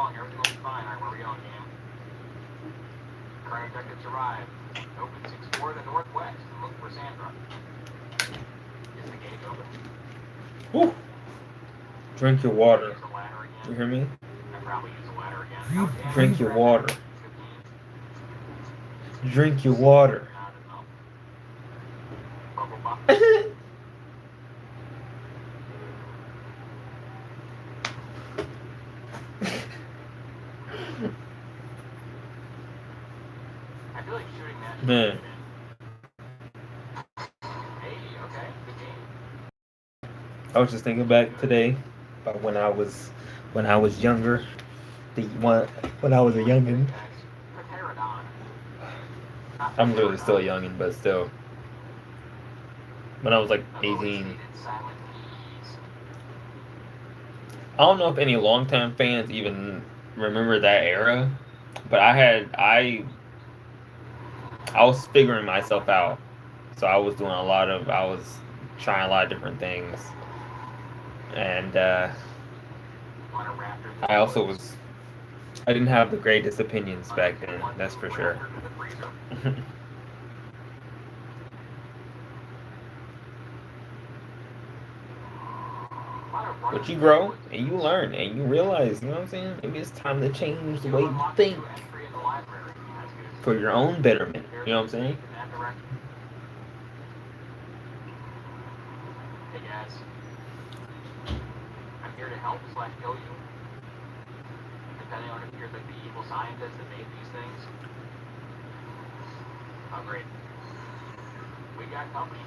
along. Everything will be fine. All right, where are we going, Jam? Crime objectives arrived. Open 6-4 to the northwest and look for Sandra. Is the gate open? Woo. Drink your water. Use the ladder again. You hear me? I probably use the ladder again. Drink your water. Drink your water. Not enough. Bubble buff. I feel like shooting that. Man. Hey, okay, good game. I was just thinking back today about when I was younger. When I was a youngin. I'm literally still a youngin, but still. When I was like 18. I don't know if any longtime fans even remember that era, but I was figuring myself out. So I was trying a lot of different things. And I didn't have the greatest opinions back then, that's for sure. But you grow and you learn and you realize, you know what I'm saying? Maybe it's time to change the way you think for your own betterment. You know what I'm saying? Hey guys, I'm here to help / kill you, depending on if you're like the evil scientist that made these things. Oh great, we got company.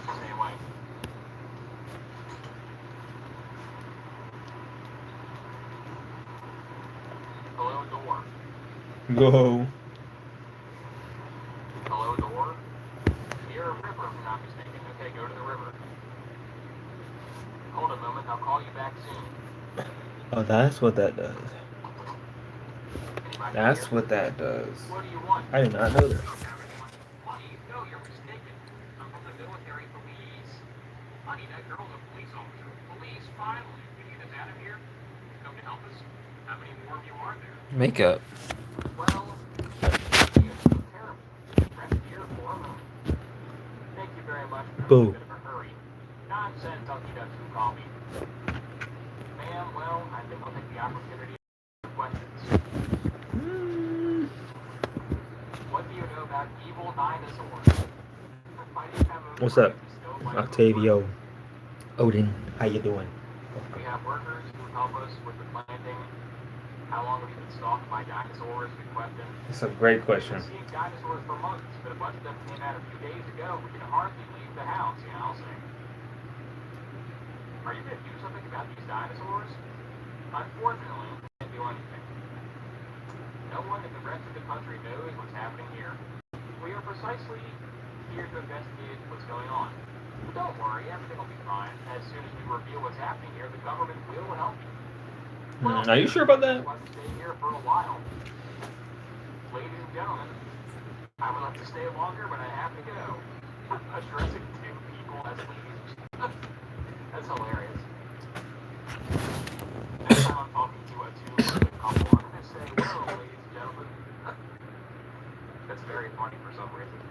Stay away. Hello, door. Go. Hello, door. Near a river, if I'm not mistaken. Okay, go to the river. Hold a moment, I'll call you back soon. Oh, that's what that does. Anybody That's here? what that does. What do you want? I did not know that. Honey, no, you're mistaken. I'm from the military police. Honey, that girl's a police officer. Police, finally. You need us out of here? Come to help us? How many more of you are there? Makeup. Well, he is so terrible. Rest here for a moment. Thank you very much, but I'm in a Boo. bit of a hurry. Nonsense, I'll get up some coffee. Ma'am, well, I think I'll take the opportunity to ask questions. What do you know about evil dinosaurs? What's up, Octavio? Odin, how you doing? We have workers who help us with the planting. How long have you been stalked by dinosaurs? Good question. It's a great We've question. been seeing dinosaurs for months, but a bunch of them came out a few days ago. We can hardly leave the house, you know, so. Are you going to do something about these dinosaurs? Unfortunately, we can't do anything. No one in the rest of the country knows what's happening here. We are precisely here to investigate what's going on. Don't worry, everything will be fine. As soon as we reveal what's happening here, the government will help you. Well, Are you sure about that? I'd like to stay here for a while. Ladies and gentlemen, I would like to stay longer, but I have to go. Addressing 2 people as ladies. That's hilarious. Next time I'm talking to a 2-person couple, I'm going to say, "Whoa, ladies and gentlemen." That's very funny for some reason.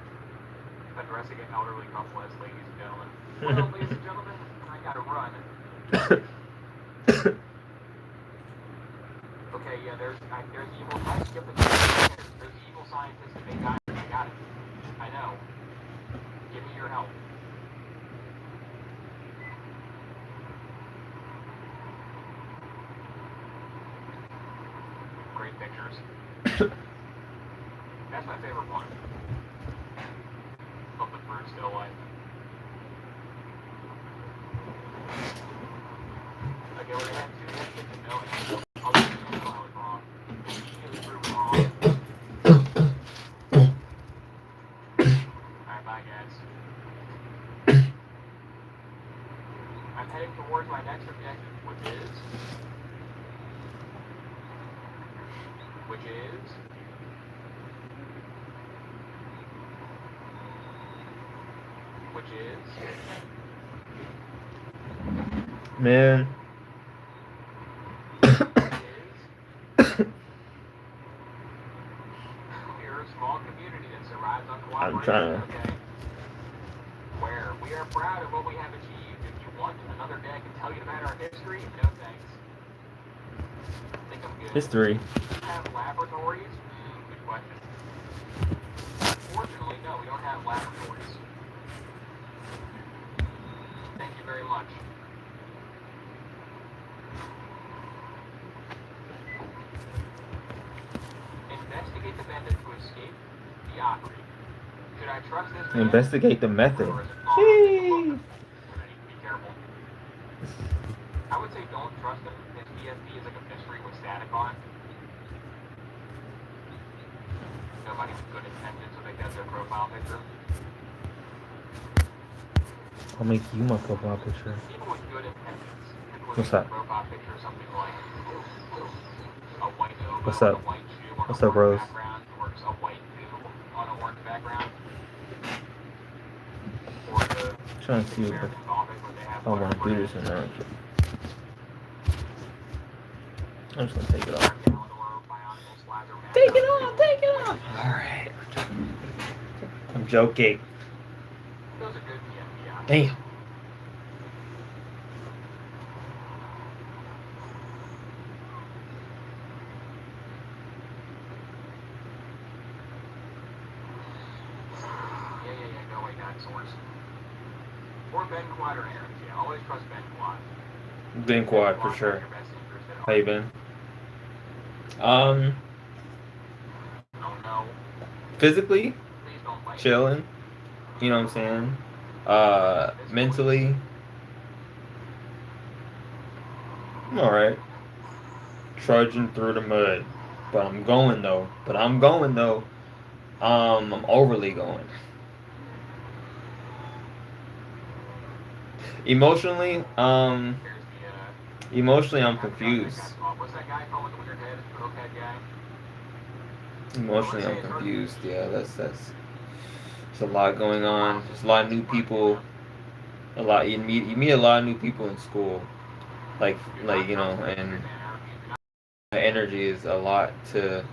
Addressing an elderly couple as ladies and gentlemen. Well, ladies and gentlemen, I gotta run. Okay, yeah, there's evil. I skipped the There's evil scientists that make guys. I got it. I know. Give me your help. Great pictures. That's my favorite one. Of the bird still life. Okay, we're gonna have 2 minutes to know and I'll let you know I was wrong. Immediately proven wrong. Alright, bye guys. I'm heading towards my next objective, which is which is Man. We're a small community that survives on I'm cooperation, trying to. okay? Where we are proud of what we have achieved. If you want another day I can tell you about our history, no thanks. Think I'm good. History. Have laboratories? Good question. Fortunately, no, we don't have laboratories. Thank you very much. Investigate the method to escape mediocrity. Should I trust this man? Investigate the method. Or is it Gee. I need to be careful. I would say don't trust him. His PSP is like a mystery with static on. Nobody with good intentions, so they get their profile picture. I'll make you my profile picture. People with good intentions. What's that? Profile picture something like a white logo, What's up? a white shoe on What's a up, Rose? background, or a white tube on an orange background. Or the Trying to see if American comic where they have I want to do this or not. I'm just gonna take it off. Take it off! Take it off! Alright. I'm joking. Those are good PSP. Damn. Yeah, go away, dinosaurs. Or Ben Quad or Aaron. Yeah, always trust Ben Quad. Ben Quad for sure. How you been? Oh no. Physically, Please don't bite. chilling. You know what I'm saying? Mentally, I'm alright. Trudging through the mud. But I'm going though. I'm overly going. Emotionally, I'm confused. What's that guy called with the weird head? The cokehead guy? Emotionally, I'm confused. Yeah, that's there's a lot going on. There's a lot of new people. You meet a lot of new people in school. Like you know, and my energy is a lot to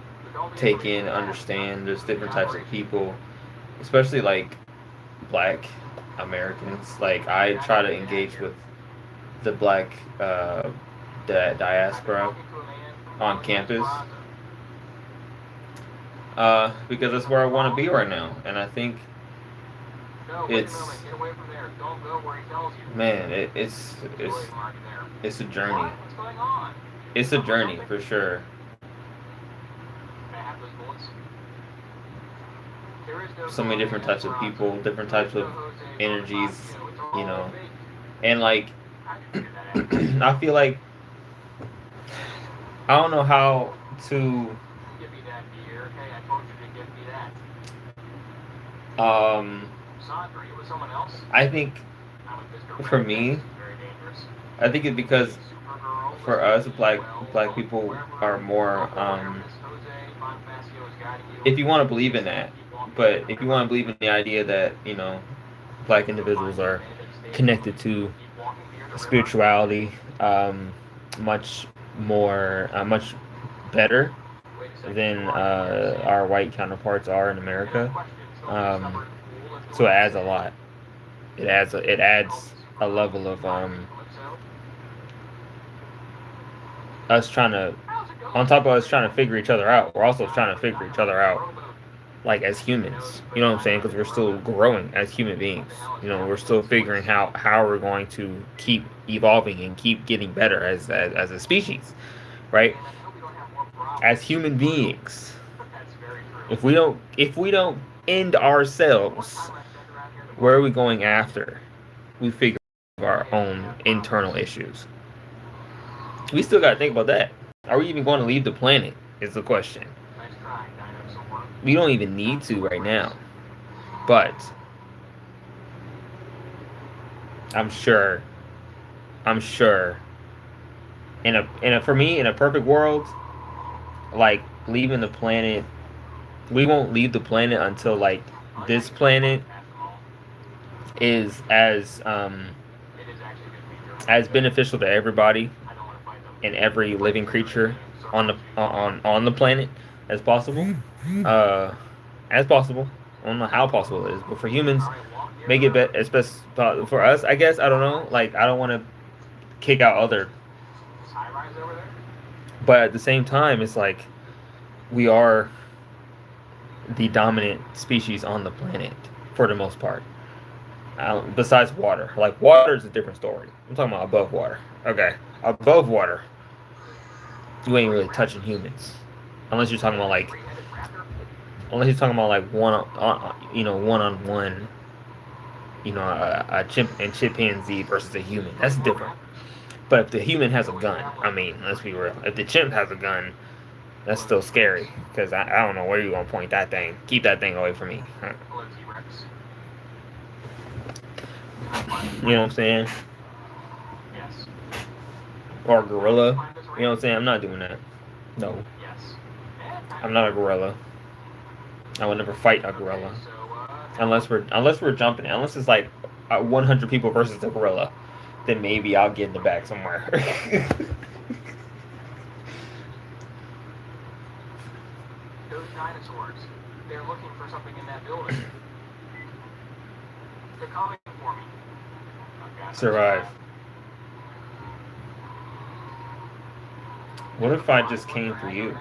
take in, understand. There's different types of people, especially like Black Americans. Like I try to engage with the Black the diaspora on campus because that's where I want to be right now, and I think it's man, it's a journey. It's a journey for sure. So many different types of people, different types of energies, you know, and like I feel like I don't know how to I think for me, I think it's because for us black people are more if you want to believe in that, but if you want to believe in the idea that, you know, Black individuals are connected to spirituality much more much better than our white counterparts are in America. So it adds a lot. It adds a level of us trying to, on top of us trying to figure each other out, we're also trying to figure each other out, like as humans. You know what I'm saying? Because we're still growing as human beings. You know, we're still figuring how we're going to keep evolving and keep getting better as a species, right? As human beings, if we don't end ourselves, where are we going after we figure out our own internal issues? We still got to think about that. Are we even going to leave the planet is the question. We don't even need to right now, but I'm sure in a for me, in a perfect world, like leaving the planet, we won't leave the planet until like this planet is as as beneficial to everybody I don't want to fight them. and every living creature on the planet as possible. Uh, as possible. I don't know how possible it is, but for humans, All right, walk near make it the especially for us. I guess I don't know. Like I don't want to kick out other, this high rise over there. but at the same time, it's like we are the dominant species on the planet for the most part. Besides water, like water is a different story. I'm talking about above water. Okay, above water, you ain't really touching humans, unless you're talking about like, Three-headed raptor. unless you're talking about like one on one, a chimp and chimpanzee versus a human. That's different. But if the human has a gun, I mean, let's be real. If the chimp has a gun, that's still scary because I don't know where you're gonna point that thing. Keep that thing away from me. Hello, T-Rex. You know what I'm saying? Yes. Or a gorilla. You know what I'm saying? I'm not doing that. No, Yes. I'm not a gorilla. I would never fight a gorilla So, unless we're jumping. Unless it's like 100 people versus a gorilla, then maybe I'll get in the back somewhere. those dinosaurs, they're looking for something in that building. They're coming for me. Okay, Survive. What if I just came for you? Do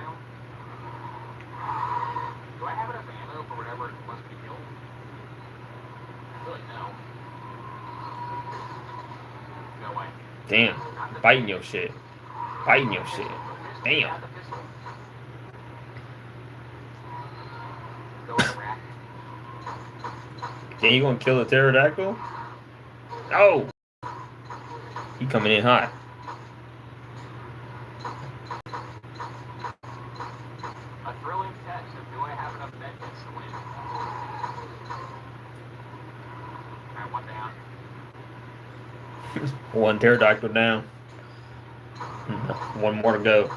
I have enough ammo for whatever it wants me to kill? Really, no. No way. Damn, biting your shit. Biting your shit. Damn. Got the pistol. Go in the rack. Then you gonna kill a pterodactyl? Oh! He coming in hot. A thrilling test of do I have enough medkits to win? Alright, one down. One pterodactyl down. One more to go.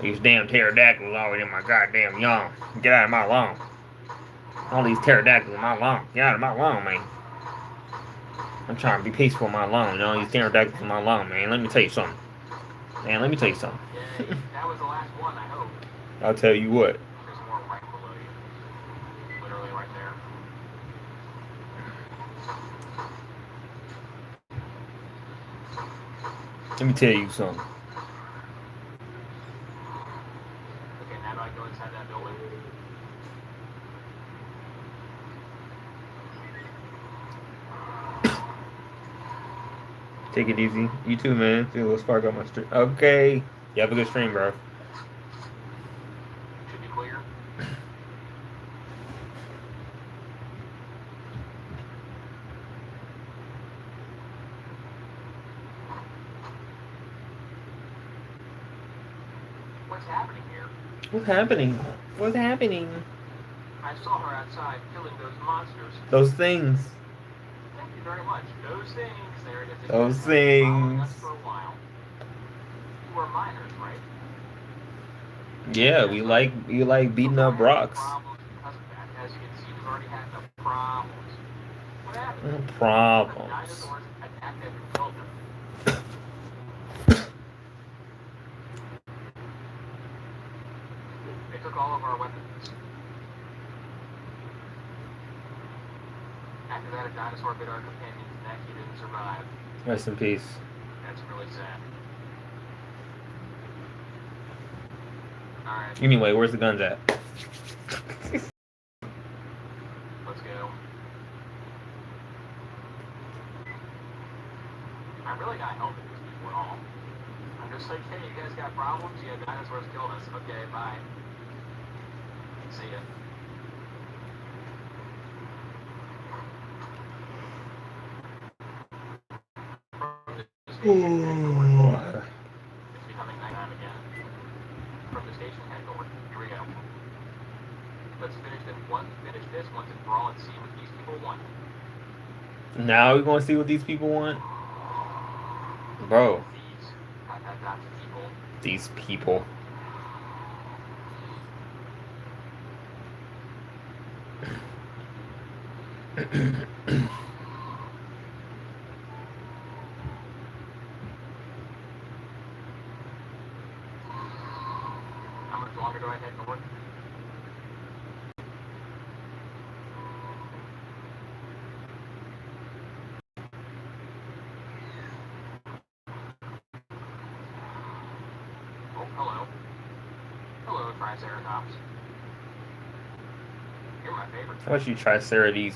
These damn pterodactyls always in my goddamn lawn. Get out of my lawn. All these pterodactyls in my lawn. Get out of my lawn, man. I'm trying to be peaceful in my lawn. All these pterodactyls in my lawn, man. Let me tell you something. Man, let me tell you something. Yay, that was the last one, I hope. I'll tell you what. There's more right below you. Literally right there. Let me tell you something. Okay, now do I go inside that building? Take it easy. You too, man. See a little spark on my stream. Okay. You have a good stream, bro. Should be clear. What's happening here? What's happening? What's happening? I saw her outside killing those monsters. Those things. Thank you very much. Those things. There it is. Those Following us things. for a while. You were miners, right? Yeah, we like beating up rocks. Problems because of that. As you can see, we've already had enough problems. What happened? Problems. Dinosaurs attacked them and killed them. They took all of our weapons. After that, a dinosaur bit our companion's neck. He didn't survive. Rest in peace. That's really sad. Alright, Anyway, where's the guns at? let's go. I really got help with these people at all. I'm just like, hey, you guys got problems? Yeah, dinosaurs killed us. Okay, bye. See ya. It's becoming nighttime again. From the station headquarters. Here we go. Let's finish this once and for all and see what these people want. Now we're gonna see what these people want? Bro, These dot people. these people. Hello. Hello, Triceratops. You're my favorite. How about you try Saradies?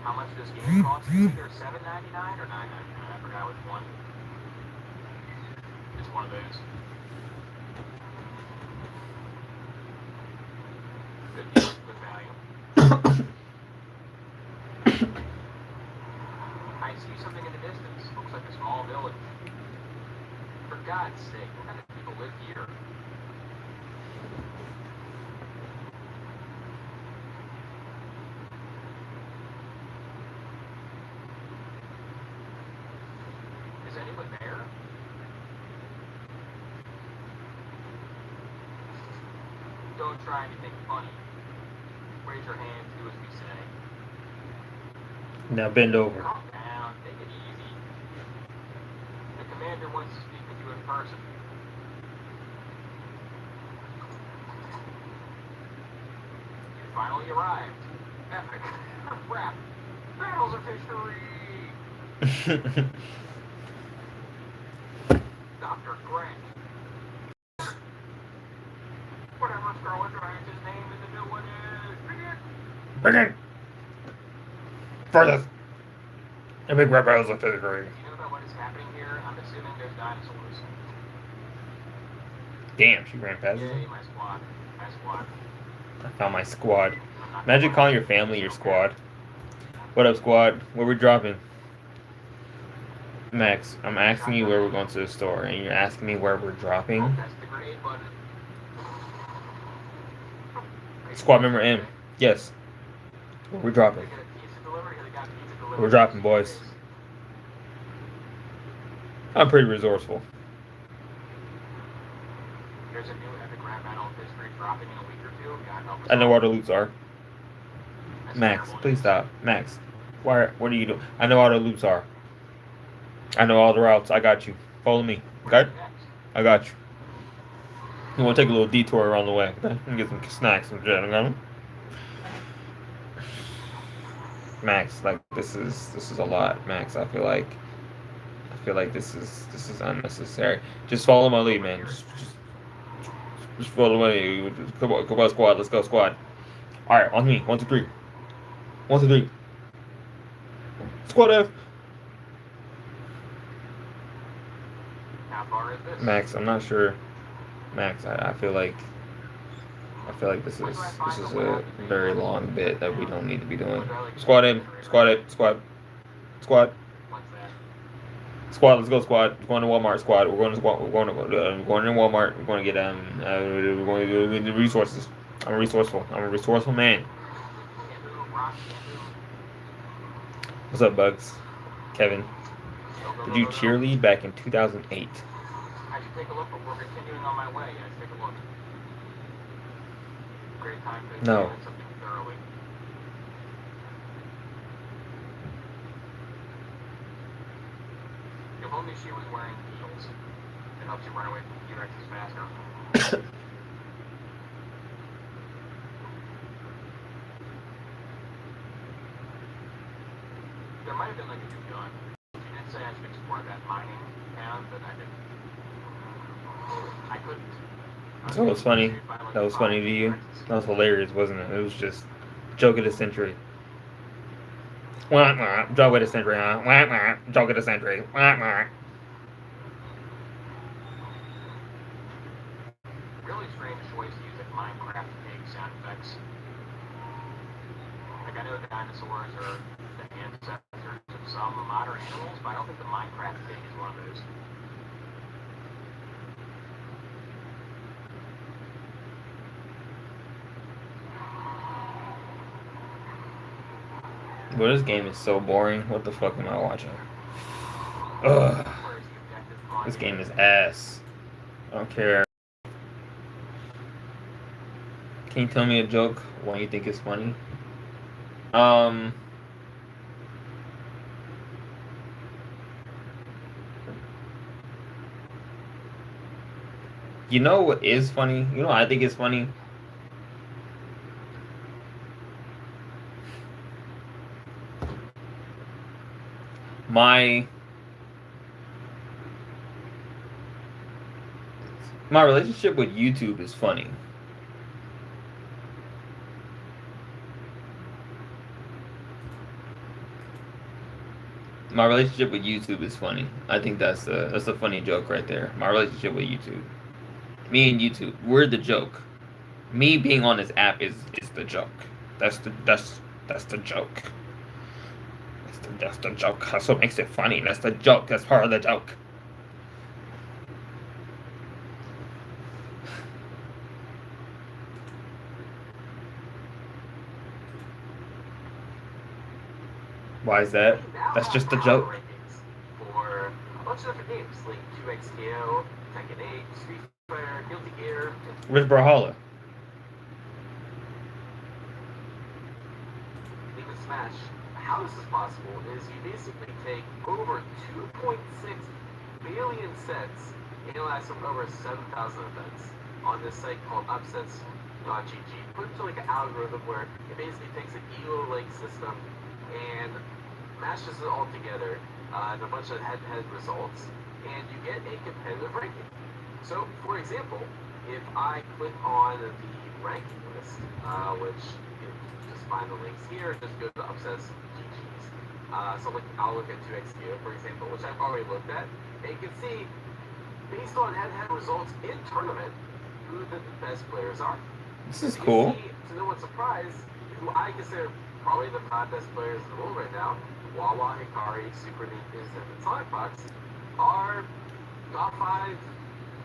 How much this game costs? It's either $7.99 or $9.99. I forgot which one. It's one of those. Good deal, good value. I see something in the distance. Looks like a small village. For God's sake, what kind of people live here? Is anyone there? Don't try anything funny. Raise your hand, do as we say. Now bend over. Calm down, take it easy. The commander wants to speak with you in person. You finally arrived. Epic. Crap. Battles of history. Dr. Grant. Whatever Scarlet Giant's name in the new one is. Begin. Begin! Furthest! A big red battles of fifth grade. Do you know about what is happening here? I'm assuming there's dinosaurs. Damn, she ran past us. Yay, my squad. My squad. I found my squad. Imagine calling your family your squad. What up, squad? Where we dropping? Max, I'm asking you where we're going to the store, and you're asking me where we're dropping? That's the grenade button. Squad member M. Yes. Where we're dropping. They got pizza delivery, or they got pizza delivery? We're dropping, boys. I'm pretty resourceful. There's a new epic rap battle of history dropping in a week or two. God help us I know all. where the loops are. That's Max, terrible please news. stop. Max, what are you doing? I know all the loops are. I know all the routes. I got you. Follow me. Where's Okay? next? I got you. You want to take a little detour around the way, okay? And get some snacks and shit, okay? Max, like this is a lot, Max. I feel like this is unnecessary. Just follow my lead, man. Just follow me. Come on, squad. Let's go, squad. All right, on me. 1, 2, 3. 1, 2, 3. Squad F. How far is this? Max, I'm not sure. Max, I feel like this is a very long bit that we don't need to be doing. Squad in, squad in, squad, squad, What's that? squad. Let's go, squad. We're going to Walmart, squad. We're going to squad. We're going to Walmart. We're going to get we're going to get the resources. I'm a resourceful man. Can't move, rock, can't move. What's up, Bugs? Kevin, Go, go, did go, you go, go. cheerlead back in 2008? I should take a look before continuing on my way. Yes, take a look. Great time to No. examine something thoroughly. If only she was wearing heels. It helps you run away from T-Rexes faster. There might have been like a new gun. She did say I should explore that mining town, but I didn't. I couldn't. That was funny. That was funny to you. That was hilarious, wasn't it? It was just joke of the century. Wah, wah, joke of the century, huh? Wah, wah, joke of the century. Wah, wah. Really strange choice to use like Minecraft pig sound effects. Like I know dinosaurs are the ancestors of some modern animals, but I don't think the Minecraft pig is one of those. Bro, this game is so boring. What the fuck am I watching? Ugh. Where's the objective on This here? game is ass. I don't care. Can you tell me a joke? One you think is funny? You know what is funny? You know what I think is funny? My My relationship with YouTube is funny. My relationship with YouTube is funny. I think that's a funny joke right there. My relationship with YouTube. Me and YouTube, we're the joke. Me being on this app is the joke. That's the joke. That's the joke. That's what makes it funny. That's the joke. That's part of the joke. Why is that? That's just the joke. For a bunch of different games like 2XKO, Tekken 8, Street Fighter, Guilty Gear. Where's Brawlhalla? Even Smash. How this is possible is you basically take over 2.6 billion sets, analyze from over 7,000 events on this site called upsets.gg. Put into like an algorithm where it basically takes an ELO-like system and mashes it all together in a bunch of head-to-head results, and you get a competitive ranking. So, for example, if I click on the ranking list, which you can just find the links here, just go to the Upsets GGs. So I'll look at 2XQ, for example, which I've already looked at, and you can see, based on head-to-head results in tournament, who the best players are. This is cool. See, to no one's surprise, who I consider probably the 5 best players in the world right now, Wawa, Hikari, Super Ninjas, and Sonic Fox, are top 5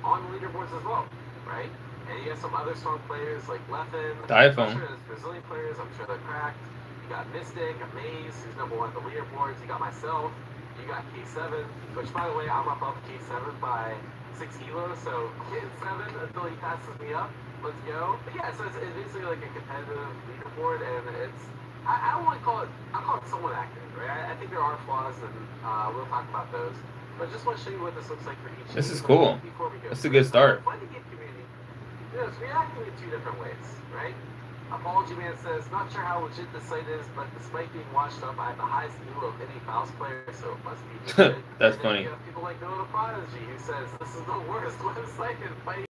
on the leaderboards as well, right? And you have some other strong players like Leffen. I'm sure there's Brazilian players, I'm sure they're cracked. You got Mystic, Amaze, who's number 1 on the leaderboards. You got myself, you got K7, which by the way, I'm above K7 by 6 kilos, so K7 until he passes me up. Let's go. But yeah, so it's basically like a competitive leaderboard, and it's, I don't want to call it, I call it somewhat accurate, right? I think there are flaws, and we'll talk about those. But I just want to show you what this looks like for each. This is cool. Before we go. That's a good start. Find the game community. You know, it's reacting in 2 different ways, right? Apology Man says, not sure how legit this site is, but despite being washed up, I have the highest elo of any Faust player, so it must be legit. That's and funny. You have people like Noah the Prodigy who says, this is the worst website in fighting.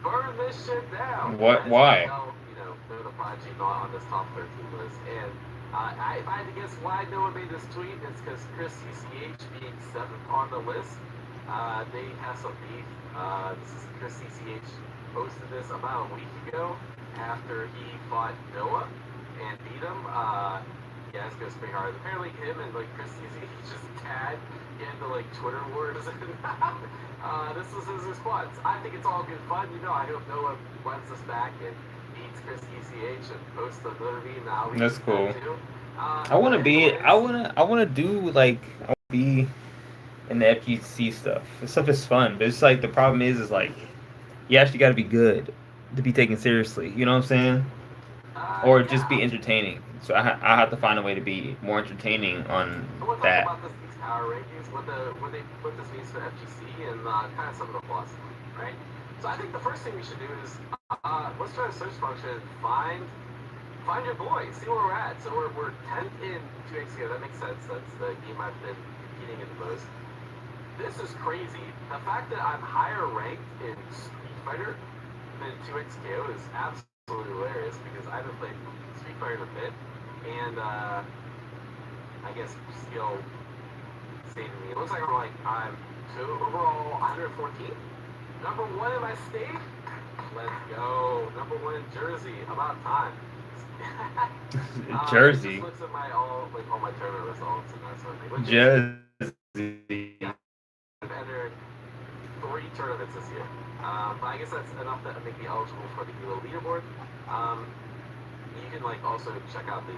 Burn this shit down. What? Why? You know, Noah the Prodigy not on this top 13 list. And if I had to guess why Noah made this tweet, it's because Chris CCH being 7th on the list, they have some beef. This is Chris CCH posted this about a week ago after he fought Noah and beat him. Yeah, this goes pretty hard. Apparently him and like Chris CCH just tagged into like Twitter wars. This was his response. I think it's all good fun. You know, I hope Noah runs this back and beats Chris ECH and posts another meme now. That's cool. I want to be. I want to do like. I want to be in the FGC stuff. This stuff is fun, but it's like the problem is like you actually got to be good to be taken seriously. You know what I'm saying? Or just be entertaining. So I have to find a way to be more entertaining on that. About these power rankings when they put this means for FGC and kind of some of the flaws, right? So I think the first thing we should do is let's try the search function, find your boy, see where we're at. So we're 10th in 2XO. That makes sense. That's the game I've been competing in the most. This is crazy. The fact that I'm higher ranked in Street Fighter than 2XO is absolutely hilarious because I haven't played Street Fighter in a bit, and I guess skill saving me. It looks like I'm overall 114. Number 1 in my state. Let's go. Number 1 in Jersey. About time. Jersey. Just looks at all my tournament results and that sort of thing. Jersey. Yeah. I've entered 3 tournaments this year. But I guess that's enough to make me eligible for the ELO leaderboard. You can also check out the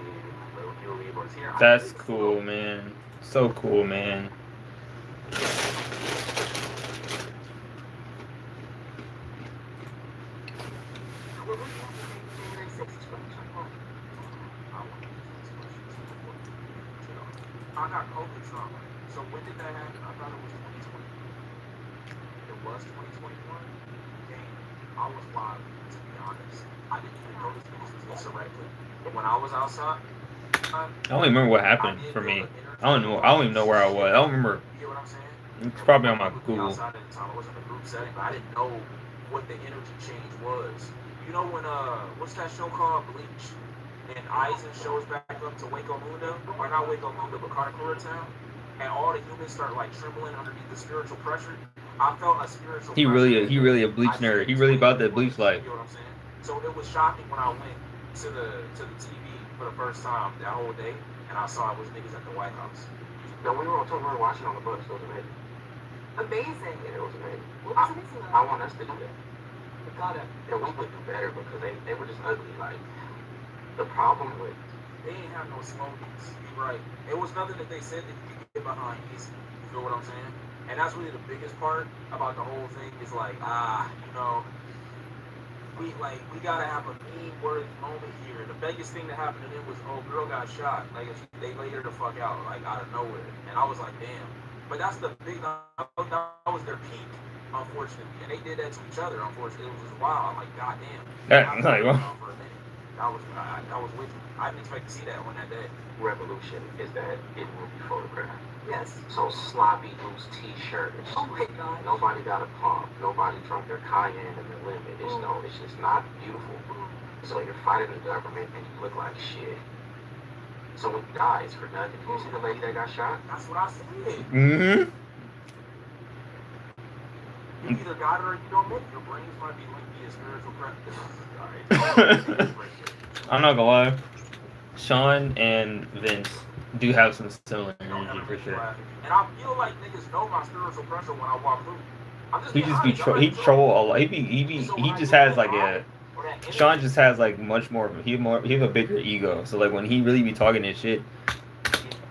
ELO leaderboards here. That's cool, man. So cool, man. I got COVID trauma. So when did that happen? I thought it was 2020. It was 2021? Dang. I was wild, to be honest. I didn't even know this was insurrected. But when I was outside, I don't even remember what happened for me. I don't even know where I was. I don't remember. You get what I'm saying? It's probably on my with me Google. outside at the time. I was in a group setting, but I didn't know what the energy change was. You know when what's that show called, Bleach? And Aizen shows back up to Waco Munda, or not Waco Munda, but Karakura Town, and all the humans start like trembling underneath the spiritual pressure. I felt a spiritual He pressure. really a Bleach nerd. He really about that Bleach life. You know what I'm saying? So it was shocking when I went to the TV for the first time that whole day, and I saw it was niggas at the White House. No, we were watching on the bus. It was amazing. Amazing. Yeah, it was amazing. What was amazing? I want us to do that. We gotta. Yeah, we could do better because they were just ugly. Like the problem with they didn't have no slogans. You're right. It was nothing that they said that you could get behind easy. You feel what I'm saying? And that's really the biggest part about the whole thing is like, you know, we gotta have a meme-worthy moment here. The biggest thing that happened to them was, oh, girl got shot. Like, they laid her the fuck out, like, out of nowhere. And I was like, damn. But that's the big, that was their peak, unfortunately. And they did that to each other, unfortunately. It was just wild. I'm like, god damn. That's like, well. For a minute. I was with you. I didn't expect to see that on that day. Revolution is that it will be photographed. Yes. So sloppy loose t-shirt. Oh my god. Nobody got a pump. Nobody drunk their cayenne in the limit. It's just not beautiful. So you're fighting the government and you look like shit. So when you die, it's for nothing. You see the lady that got shot? That's what I said. Mm-hmm. You either got it or you don't make it. Your brains might be linked via spiritual practice. Alright. I'm not gonna lie. Sean and Vince do have some similar energy for sure. And I feel like niggas know my spiritual pressure when I walk through. He just be troll a lot. He just has like a. Sean just has like much more. He have a bigger ego. So like when he really be talking this shit,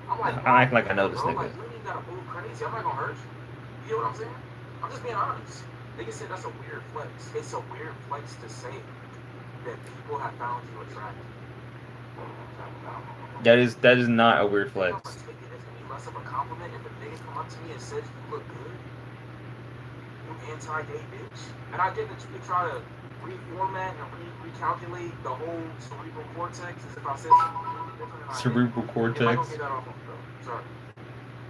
I act like I know this nigga. You ain't gotta move crazy. I'm not gonna hurt you. You know what I'm saying? I'm just being honest. Niggas said that's a weird flex. It's a weird flex to say that people have found you attractive. That is not a weird flex. It's gonna be less of a compliment if a nigga come up to me and says you look good. You anti-gay bitch. And I get that you could try to reformat and recalculate the whole cerebral cortex as if I said something really different. Cerebral cortex. If I don't get that off of you, sorry.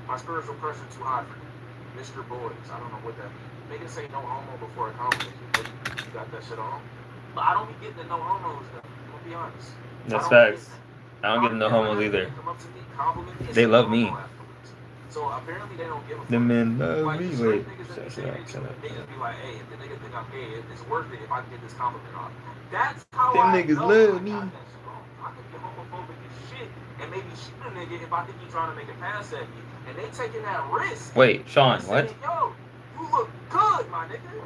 My spiritual pressure too high for you. Mr. Boys. I don't know what that means. Niggas say no homo before a compliment. You got that shit on. But I don't be getting the no homos though. I'm gonna be honest. That's facts. I don't get no homos either. They love me. So apparently they don't give a fuck. The men love Like, me. certain Wait. niggas that be Shut saying up. they niggas be like, hey, if the niggas think I'm gay, it's worth it if I can get this compliment off. That's how Them I niggas know love I me. got that shit on. I can be homophobic as shit and maybe shoot a nigga if I think he's trying to make a pass at me. And they taking that risk. Wait, Sean, and what? saying, yo, you look good, my nigga.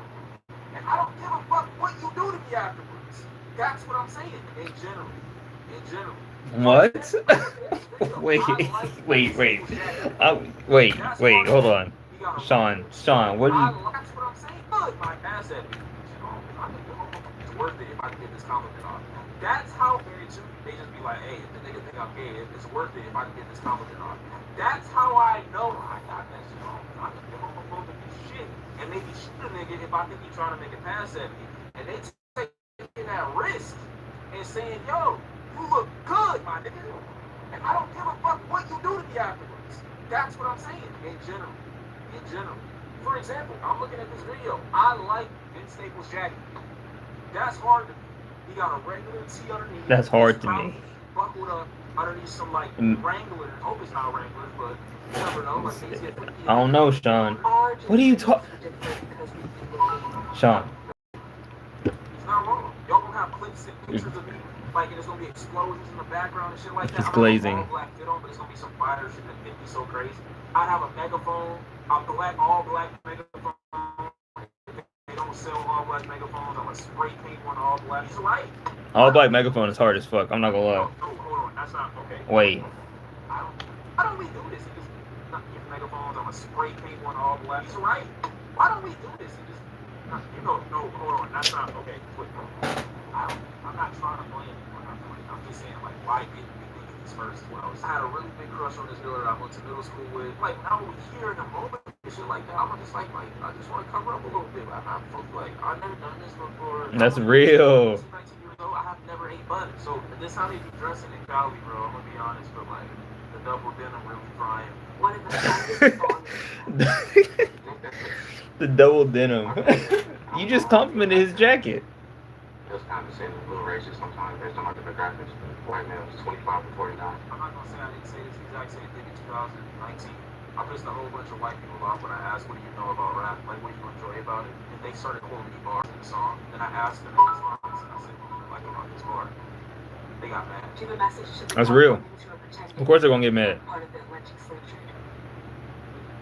And I don't give a fuck what you do to me afterwards. That's what I'm saying. In general. What? wait, hold on. Sean, what do you... That's what I'm saying. Good, my pass at me. It's worth it if I can get this compliment off. That's how very true. They just be like, hey, if the nigga think I'm gay, it's worth it if I can get this compliment off. That's how I know I got that shit on. I can be homophobic as shit. And maybe shoot a nigga if I think he's trying to make a pass at me. And they taking that risk and saying, yo, you look good, my nigga. And I don't give a fuck what you do to me afterwards. That's what I'm saying. In general. For example, I'm looking at this video. I like Vince Staples' jacket. That's hard to me. He got a regular tee underneath. That's hard to me. Buckled up underneath some like Wranglers. Hope it's not Wranglers, but you never know. Like, things get put I don't know, Sean. What are you talking... Sean. He's not wrong. Y'all gonna have clips and pictures of me. Like, and there's gonna be explosions in the background and shit like that. It's glazing. All black fit on, but it's gonna be some fire shit that fit me so crazy. I'd have a megaphone, all black megaphone. They don't sell all black megaphones. I'm gonna spray paint one all black. He's right. All black megaphone is hard as fuck. I'm not gonna lie. No, hold on. That's not okay. Wait. Why don't we do this? He just not give megaphones. I'm gonna spray paint one all black. He's right. Why don't we do this? He just no, hold on. That's not okay. Wait, I'm not trying to blame you. I'm just saying, like, why didn't we do this first? I had a really big crush on this girl that I went to middle school with. Like, now we're here in the moment and shit like that, I'm just like, I just want to cover up a little bit. I've never done this before. That's real. 19 years old, I have never ate butter. So, this how they be dressing in Cali, bro. I'm gonna be honest, but like, the double denim really frying. One of the strongest bonds. The double denim. You just complimented his jacket. It was kind of the same, a little racist sometimes based on my demographics. White males, 25 to 49. I'm not gonna say I didn't say this exact same thing in 2019. I pissed a whole bunch of white people off when I asked, what do you know about rap? Like, what do you enjoy about it? And they started quoting me bars in the song. Then I asked them in response, and I said, what do you like about this bar? They got mad. Give a message to the That's real. Of course they're gonna get mad. Part of the Atlantic slave trade.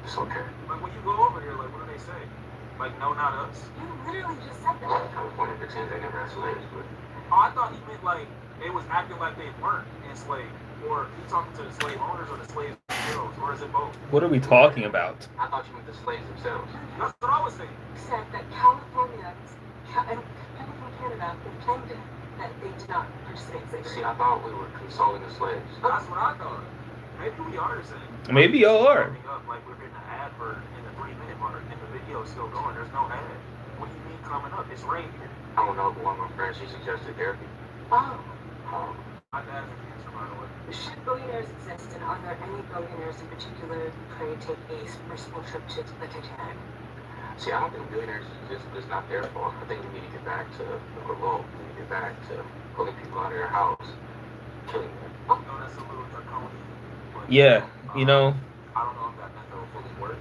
It's okay. Like, when you go over here, like, what do they say? Like, no, not us. You literally just said that. California pretends they never had slaves, but... Oh, I thought he meant, like, they was acting like they weren't enslaved. Or he talking to the slave owners or the slaves themselves, or is it both? What are we talking about? I thought you meant the slaves themselves. That's what I was saying. Said that Californians and people from Canada pretended that they did not participate in slavery. See, I thought we were consoling the slaves. That's what I thought. Maybe we are saying. Maybe y'all are. Like we're getting an ad for in the 3-minute mark, and the video is still going. There's no ad. What do you mean coming up? It's raining. I don't know, but one of my friends, she suggested therapy. Oh. My dad's an answer, by the way. Should billionaires exist, and are there any billionaires in particular who pray take a merciful trip to the Titanic? See, I don't think billionaires exist, but it's not their fault. I think we need to get back to the revolt. We need to get back to pulling people out of their house, killing them. Oh, no, that's a little draconian. Yeah, you know. I don't know if that method will fully work.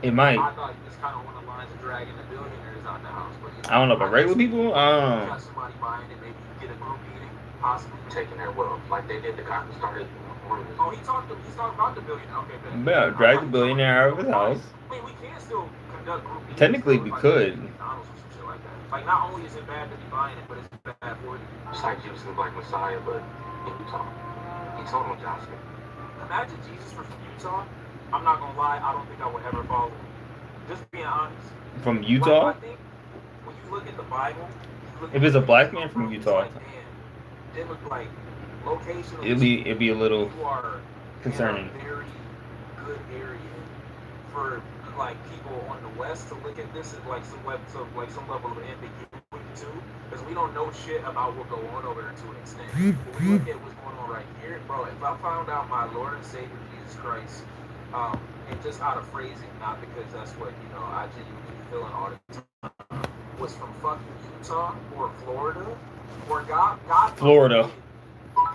It might. I thought he was kind of on the lines of dragging the billionaires out the house. But I don't know about regular people. Got somebody buying it, maybe you get a group meeting, possibly taking their wealth, like they did the guy who started. Oh, he's talking about the billionaire. Okay, Yeah, drag the billionaire out of his house. I mean, we can still conduct group meetings. Technically, we could. Like, not only is it bad to be buying it, but it's bad for you. It's like Jesus the Black Messiah, but in Utah. He told him Johnson. Imagine Jesus from Utah. I'm not gonna lie, I don't think I would ever follow him. Just being honest. From Utah? Like, I think when you look at the Bible, if it's a black man from Utah, like, man, they look like location. It'd be a little concerning. In a very good area for like people on the West to look at this as like some level of ambiguity too, because we don't know shit about what go on over there to an extent. When we look at what's going on right here, bro, if I found out my Lord and Savior Jesus Christ, and just out of phrasing, not because that's what I genuinely feel in all the time, was from fucking Utah or Florida or God Florida.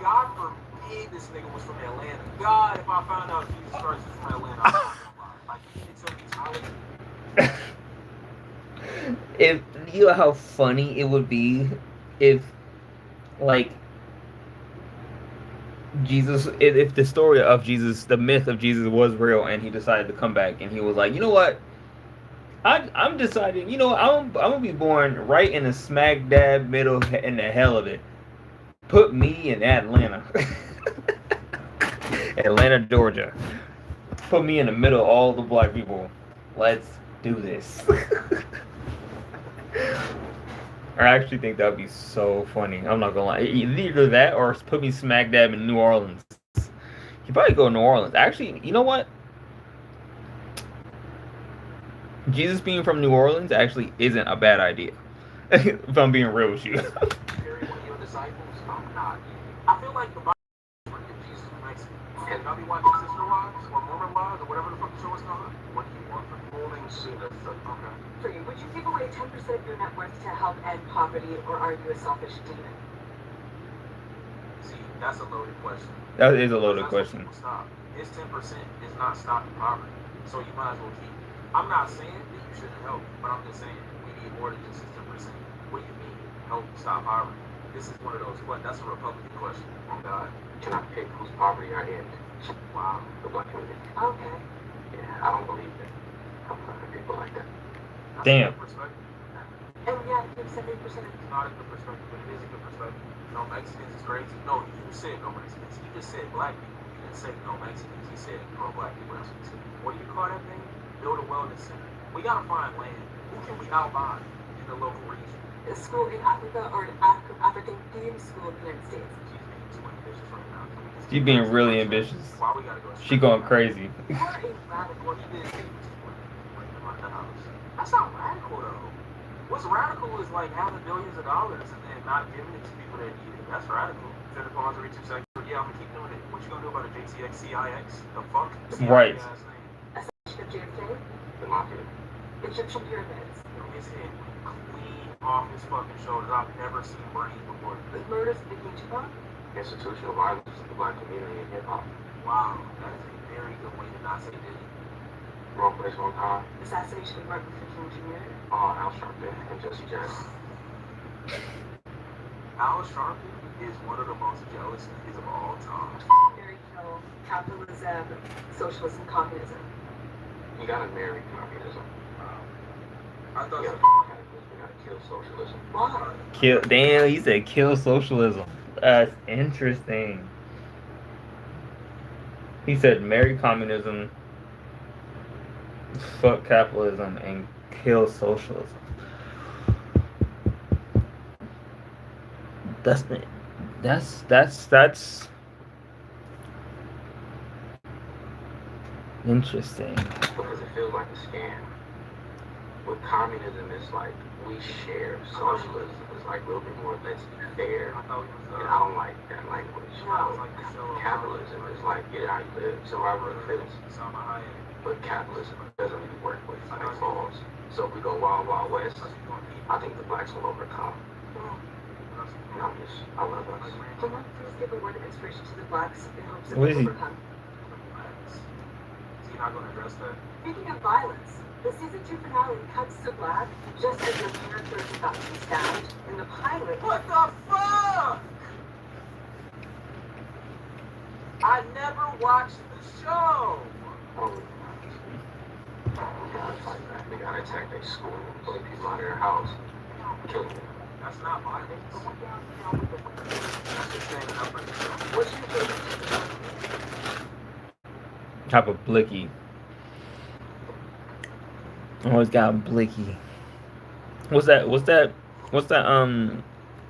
God forbid this nigga was from Atlanta. God, if I found out Jesus Christ was from Atlanta, I'm not gonna lie. Like, he took these holidays. If you know how funny it would be if, like, Jesus, if the story of Jesus, the myth of Jesus was real, and he decided to come back, and he was like, you know what? I'm deciding, I'm gonna be born right in the smack dab middle in the hell of it. Put me in Atlanta. Atlanta, Georgia. Put me in the middle of all the black people. Let's do this. I actually think that would be so funny. I'm not gonna lie. Either that or put me smack dab in New Orleans. You probably go to New Orleans. Actually, you know what? Jesus being from New Orleans actually isn't a bad idea. If I'm being real with you. I feel like the Bible is Jesus in Mexico. And I'll be watching Sister Wives or Mormon Wives or whatever the fuck the show is called. What do you want from holding Suda? Okay. For you, would you give away 10% of your net worth to help end poverty, or are you a selfish demon? See, that's a loaded question. That is a loaded question. Stop. His 10% is not stopping poverty, so you might as well keep it. I'm not saying that you shouldn't help, but I'm just saying we need more than just his 10%. What do you mean help stop poverty? This is one of those, that's a Republican question. Oh God, can I pick whose poverty I end? Wow, the black community. Okay. Yeah, I don't believe that. I'm not people like that. That's damn. A good perspective. And yeah, I think 70% is not a good perspective, but it is a good perspective. No Mexicans is crazy. No, you said no Mexicans. You just said black people. You didn't say no Mexicans. You said pro-black people. What do you call that thing? Build a wellness center. We gotta find land. Who can we outbuy in the local region? A school in Africa or an African themed school in the United States. She's being too ambitious right now. She's being really ambitious. Why we gotta go? She going crazy. You're a radical. He did That's not radical though. What's radical is like having billions of dollars and then not giving it to people that need it. That's radical. Instead of pause every 2 seconds. Yeah, I'm gonna keep doing it. What you gonna do about a JTXCIX? The fuck? Right. Assassination of JFK, The mafia. Egyptian pyramids, His head clean off his fucking shoulders. I've never seen brains before. the murders of Biggie Tupac, Institutional violence of the black community in hip hop. Wow, that is a very good way to not say Diddy. Wrong place, wrong time. assassination of Martin Luther King Jr., Al Sharpton and Jesse Jackson. Al Sharpton is one of the most jealous niggas of all time. Mary Kill, capitalism, socialism, communism. You gotta marry communism. I thought Yeah. we gotta kill socialism. Why? Kill. Damn, he said kill socialism. That's interesting. He said marry communism, fuck capitalism, and kill socialism. That's interesting. Because it feels like a scam. With communism, it's like we share. Socialism is like a little bit more, let's be fair. And I don't like that language. Capitalism is like get how you live, survival of the fittest. But capitalism doesn't really work with laws. So if we go wild, wild west, I think the blacks will overcome. And I love us. Can one please give a word of inspiration to the blacks in hopes that What they is he- overcome? Is he not going to address that? Speaking of violence, the season 2 finale cuts to black just as your character is about to be stabbed. In the pilot, What the fuck? I never watched the show. We gotta fight back. We gotta attack their school, pulling people out of their house, killing them. That's not violence. That's just saying number. What's your favorite? Type of blicky. Always got blicky. What's that?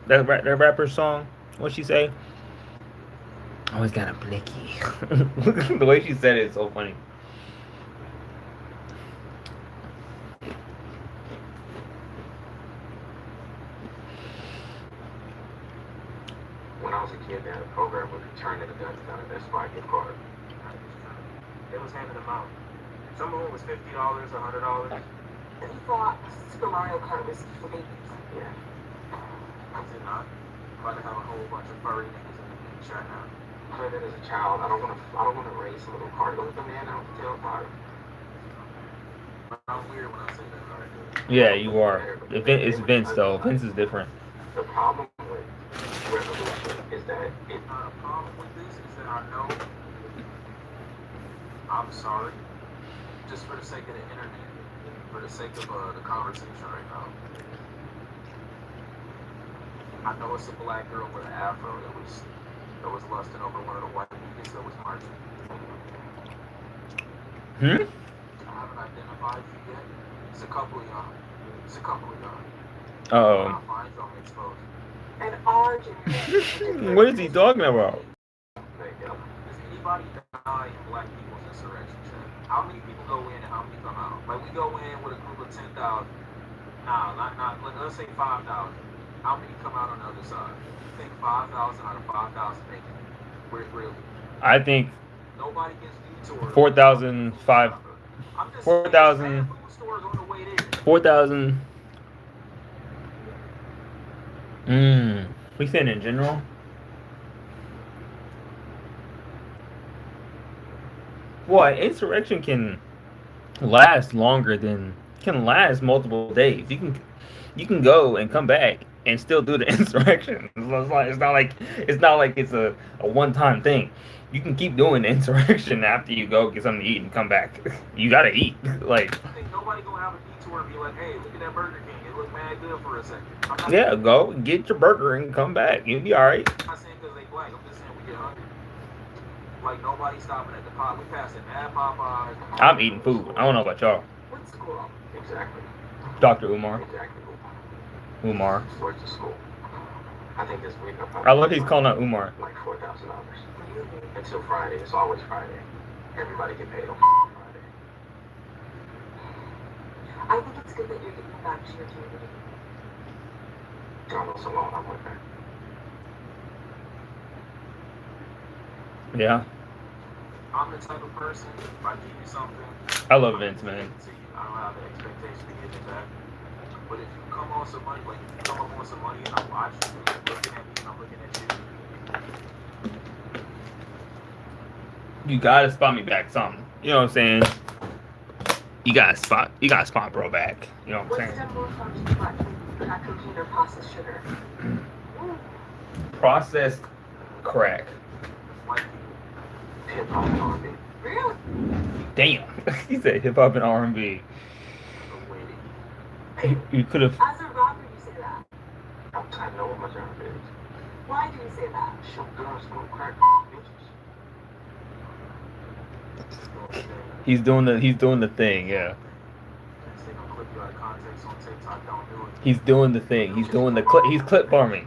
That rapper song? What'd she say? Always got a blicky. The way she said it is so funny. When I was a kid, they had a program where you turn in a gun down and that's why I get caught. They was handing them out. Some of them was $50, $100. and he thought Super Mario Kart was for babies. Yeah. Was it not? About to have a whole bunch of furry niggas in the beach right now. I heard that as a child. I don't wanna race a little car. Look at the man out the tailpipe. I'm weird when I say that, right? Yeah, you are. It's Vince though. Vince is different. The problem with revolution is that it's not a problem with this, is that I know I'm sorry. Just for the sake of the internet, for the sake of the conversation right now. I know it's a black girl with an afro that was lusting over one of the white niggas that was marching. I haven't identified you yet. It's a couple of y'all. Oh. I'll find y'all exposed. And our generation. What is he talking about? Does anybody die in black people's insurrection? How many people go in and how many come out? Like we go in with a group of 10,000. Not. Let's say 5,000. How many come out on the other side? You think 5,000 out of 5,000 make it? Where really? I think Nobody gets detoured. 4,005. I'm just 4,000. saying, food stores on the way there. 4,000. We saying in general? Well, insurrection can last multiple days. You can go and come back and still do the insurrection. It's not like it's a one-time thing. You can keep doing the insurrection after you go get something to eat and come back. You gotta eat. Like, I think nobody gonna have a detour and be like, hey, look at that Burger King. It looked mad good for a second. yeah, go get your burger and come back. You'll be all right. I'm not saying because they black. I'm just saying we get hungry. Like nobody stopping at the pot. We passing mad Popeyes. I'm eating food. I don't know about y'all. What school? Exactly. Dr. Umar. Exactly. Umar. Where's the school? I think this week I love he's calling out Umar. like $4,000 until Friday. It's always Friday. Everybody get paid on Friday. I think it's good that you're giving back to your community. Almost alone. I'm with her. Yeah. I'm the type of person, if I give you something, I love Vince, man. I don't have an expectation to give it back. But if you come on some money, like if you come up on some money and I'm watching you, you're looking at me and I'm looking at you. You gotta spot me back something. You know what I'm saying? You gotta spot bro back. You know what I'm What's saying? done more harm to the black community, crack cocaine or processed sugar? Processed crack. White people, hip hop and R&B. Really? Damn. He said hip hop and R&B. You could have. As a rapper, you say that. I know what my job is. Why do you say that? Shoot girls, smoke crack, bitches. He's doing the thing. Yeah. They gonna clip you out of context on TikTok. Don't do it. He's doing the thing. He's doing the he's clip farming.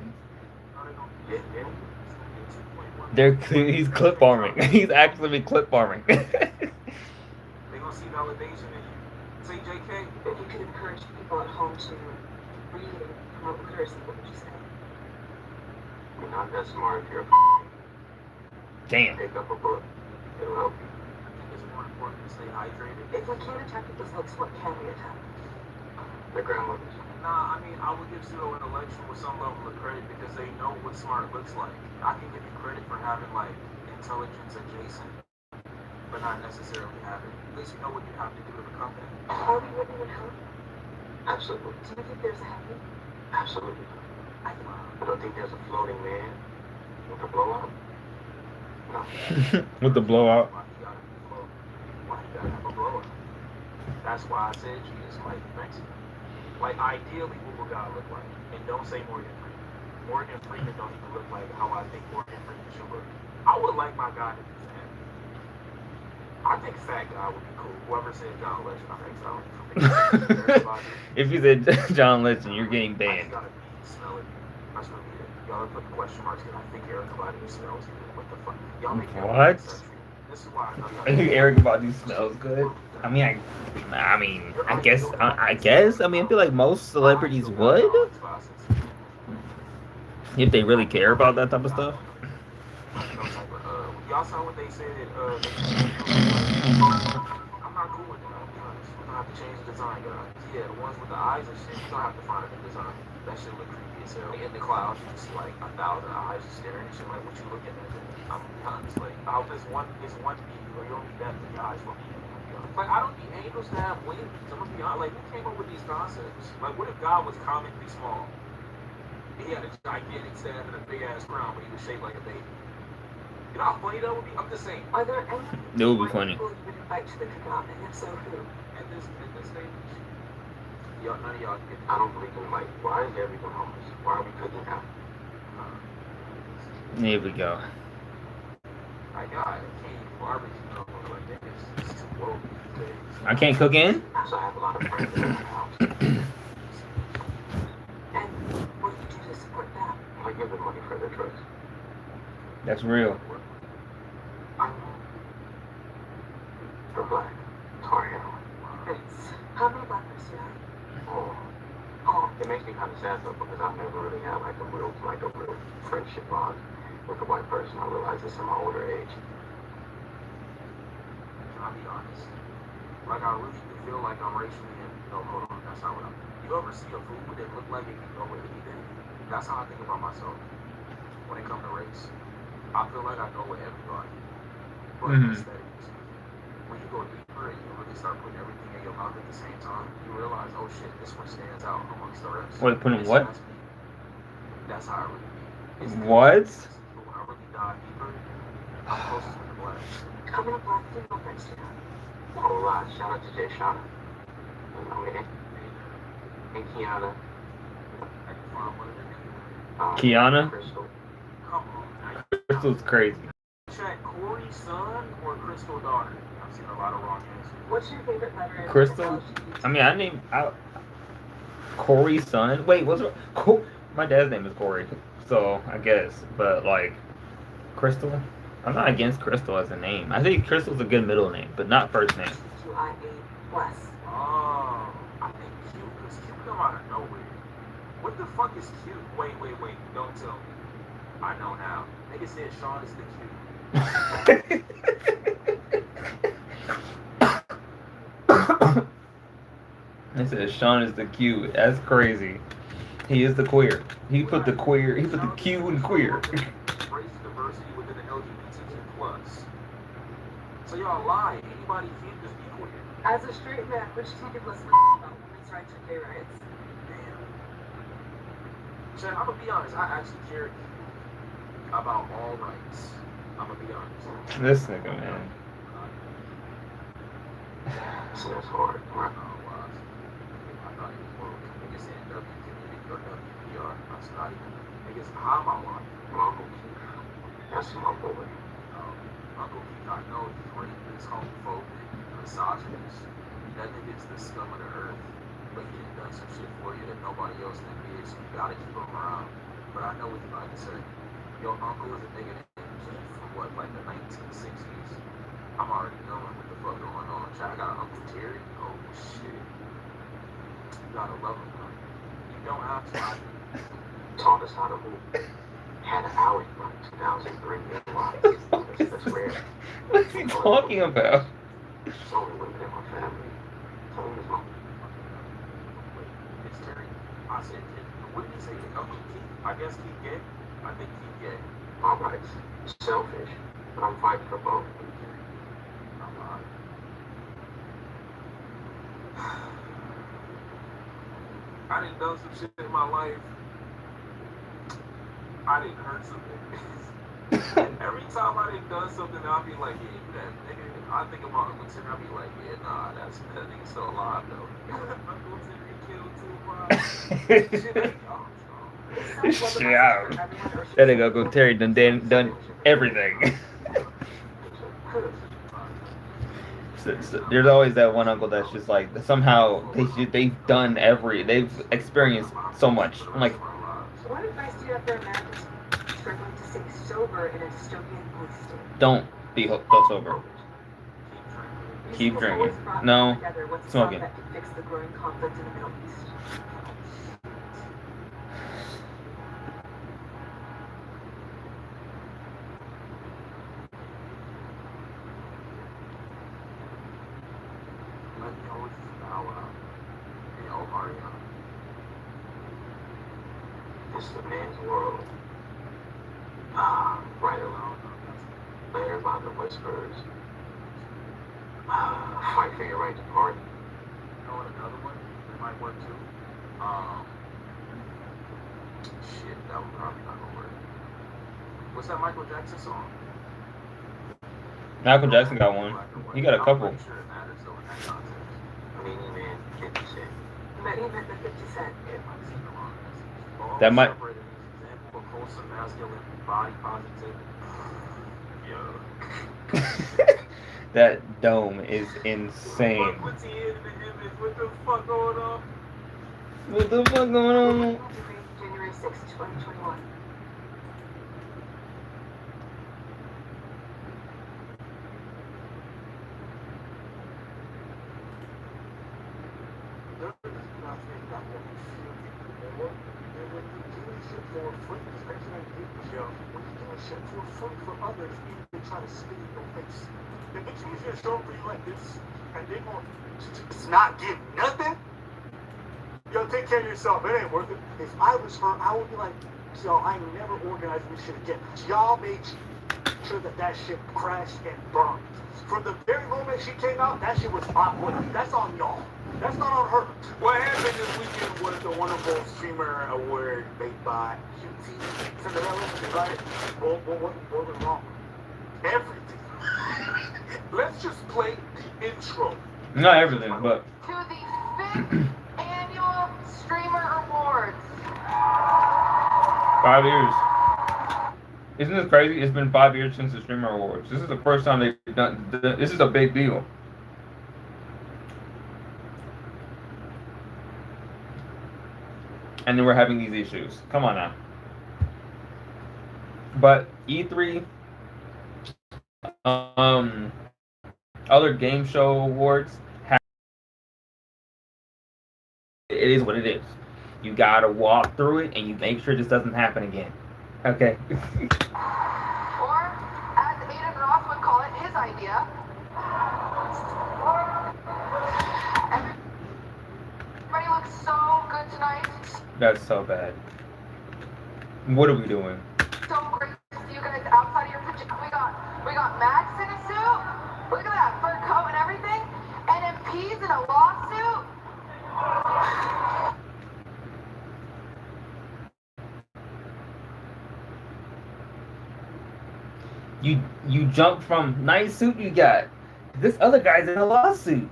He's clip farming. He's actually clip farming. They gonna see validation in you. Say JK. If you could encourage people at home to read and promote literacy, what would you say? You're not that smart if you're Damn. pick up a book. It'll help you. I think it's more important to stay hydrated. If we can't attack people's looks, what can we attack? Their grandmothers. Nah, I mean, I would give pseudo intellectual with some level of credit because they know what smart looks like. I can give you credit for having like intelligence adjacent, but not necessarily having. At least you know what you have to do to the company. Are we living in hell? Absolutely. Do you think there's a heaven? Absolutely. I don't think there's a floating man with a blowout. No. With the blowout. Why you gotta have a blowout? That's why I said Jesus might be Mexican. Like, ideally, what would God look like? And don't say Morgan Freeman. Morgan Freeman don't even look like how I think Morgan Freeman should look. I would like my God to be fat. I think fat God would be cool. Whoever said John Legend, I think so. If you said John Legend, you're getting banned. I just gotta smell it. That's what it is. Y'all put the question marks because I think Eric Badu smells good. What the fuck? Y'all make What? This is why I know y'all. I think Eric Badu smells good. I mean, I guess. I feel like most celebrities would, if they really care about that type of stuff. Y'all saw what they said. I'm not cool with that. I'll be honest. We're gonna have to change the design, guys. Yeah, the ones with the eyes and shit. You're gonna have to find a new design. That shit look creepy as hell. In the clouds, you see like 1,000 eyes just staring at you. Like, what you looking at? I'm honest. Like, I hope this one view, or you don't need that many eyes for me. Like, I don't need angels to have wings. I'm gonna be honest. Like, who came up with these concepts? Like, what if God was comically small? He had a gigantic staff and a big ass crown, but he was shaped like a baby. You know how funny that would be? I'm just saying. Are there any It would be funny. people you would invite to the cookout, and if so, who? At this stage, y'all, none of y'all get. I don't believe in like, why is everyone homeless? Why are we cooking out? Here we go. I can't eat barbecue no more. Like, it's too woke. I can't cook in? So I have a lot of friends in my house. And what do you do to support that? I give them money for their drugs. That's real. For black. Tar heroin. Vince, how many black friends do you have? Oh. Oh, It makes me kind of sad though because I've never really had like a real friendship bond with a white person. I realize this in my older age. Can I be honest? Like, I really do feel like I'm racially and hold on, that's not what I'm. You ever see a food that look like it can go with anything? That's how I think about myself when it comes to race. I feel like I go with everybody. But aesthetics. When you go deeper and you really start putting everything in your mouth at the same time, you realize, oh shit, this one stands out amongst the rest. Wait, putting what? That's how I really be. What? But when I really dive deeper, I'm closest with the black. how many black female friends do you have? A whole lot. Shout out to Jay Shauna. You know me. And Kiana. I can find one of them. Kiana? Crystal. Come on. Crystal's crazy. Check Corey's son or Crystal daughter? I've seen a lot of wrong answers. What's your favorite letter? in Crystal? LGBT? I mean, I named out Corey's son. Wait, what's it? My dad's name is Corey, so I guess. But like, Crystal, I'm not against Crystal as a name. I think Crystal's a good middle name, but not first name. QIA plus. Oh, I think Q, because Q come out of nowhere. What the fuck is Q? Wait, don't tell me. I know now. Nigga said Sean is the Q. It says Sean is the Q. That's crazy. He is the queer. He put the queer. He put the Q in queer. Race diversity within the LGBTQ plus. So y'all lie. Anybody can just be queer. As a straight man, which do you give less about women's rights or gay rights? Damn. Chad, I'm gonna be honest. I actually care about all rights. I'm gonna be honest. This nigga, man. So that's hard. Right. I thought it was more niggas saying W community or WPR. That's not even niggas. How am I lying? Uncle Keith. That's my boy. Uncle Keith, I know he's racist, homophobic, misogynist. That nigga's the scum of the earth. But he done done some shit for you that nobody else can be, so you gotta keep him around. But I know what you're about to say. Your uncle is a nigga named Keith from what, like the 1960s? I'm already knowing what the fuck going on. I got Uncle Terry. Oh shit. You gotta love him, bro. You don't have to. Taught us how to move. Had an hour from 2003 That's rare. What's he talking about? It's only women in my family. Tell him his mom. It's Terry. I said, what did he say? Uncle Keith? I guess Keith gay. I think Keith gay. All right. Selfish. But I'm fighting for both. I'm not. I done done some shit in my life. I didn't hurt some niggas. Every time I done done something, I'll be like, yeah, you that nigga. I think about Uncle Terry, I'll be like, yeah, nah, that nigga still alive though. Uncle Terry killed Tupac. Shit out. That nigga Uncle Terry done everything. So there's always that one uncle that's just like somehow they've experienced so much. I'm like, What advice do you have for Americans struggling to stay sober in a dystopian police state? don't be sober. Keep drinking. No, smoking. That can fix the growing conflict in the Middle East. It's the man's world. Right alone. Later about the whispers. Fight for your right to party. You know what, another one that might work too? Shit, that one probably not gonna work. What's that Michael Jackson song? Michael Jackson got one. He got a couple. I'm sure it matters though in that context. Many men, 50 Cent. Many men than 50 Cent. It might seem the wrong message. That might. Example of wholesome masculine body positivity. That dome is insane. What's he in the image? What the fuck going on? What the fuck going on? January 6, 2021. There is nothing that will be feeling more than when you're doing shit for free, especially when you're doing shit for free for others, even try to spit in your face. If it's easier to show up for you like this, and they won't just not give nothing, yo, take care of yourself. It ain't worth it. If I was her, I would be like, yo, I'm never organizing this shit again. Y'all made sure that shit crashed and burned. From the very moment she came out, that shit was awkward. That's on y'all. That's not on her. What happened this weekend was the wonderful streamer award made by QT Cinderella, right? What was wrong? Everything. Let's just play the intro. Not everything, but. To the 5th Annual Streamer Awards. 5 years. Isn't this crazy? It's been 5 years since the Streamer Awards. This is the first time they've done. This is a big deal. And then we're having these issues. Come on now. But E3, other game show awards, it is what it is. You gotta walk through it and you make sure this doesn't happen again. Okay. Or, as Ada idea. Everybody looks so good tonight. That's so bad. What are we doing? So great to see you guys outside of your pajamas. We got Max in a suit. Look at that fur coat and everything. And then P's in a lawsuit. You jump from nice suit you got. This other guy's in a lawsuit.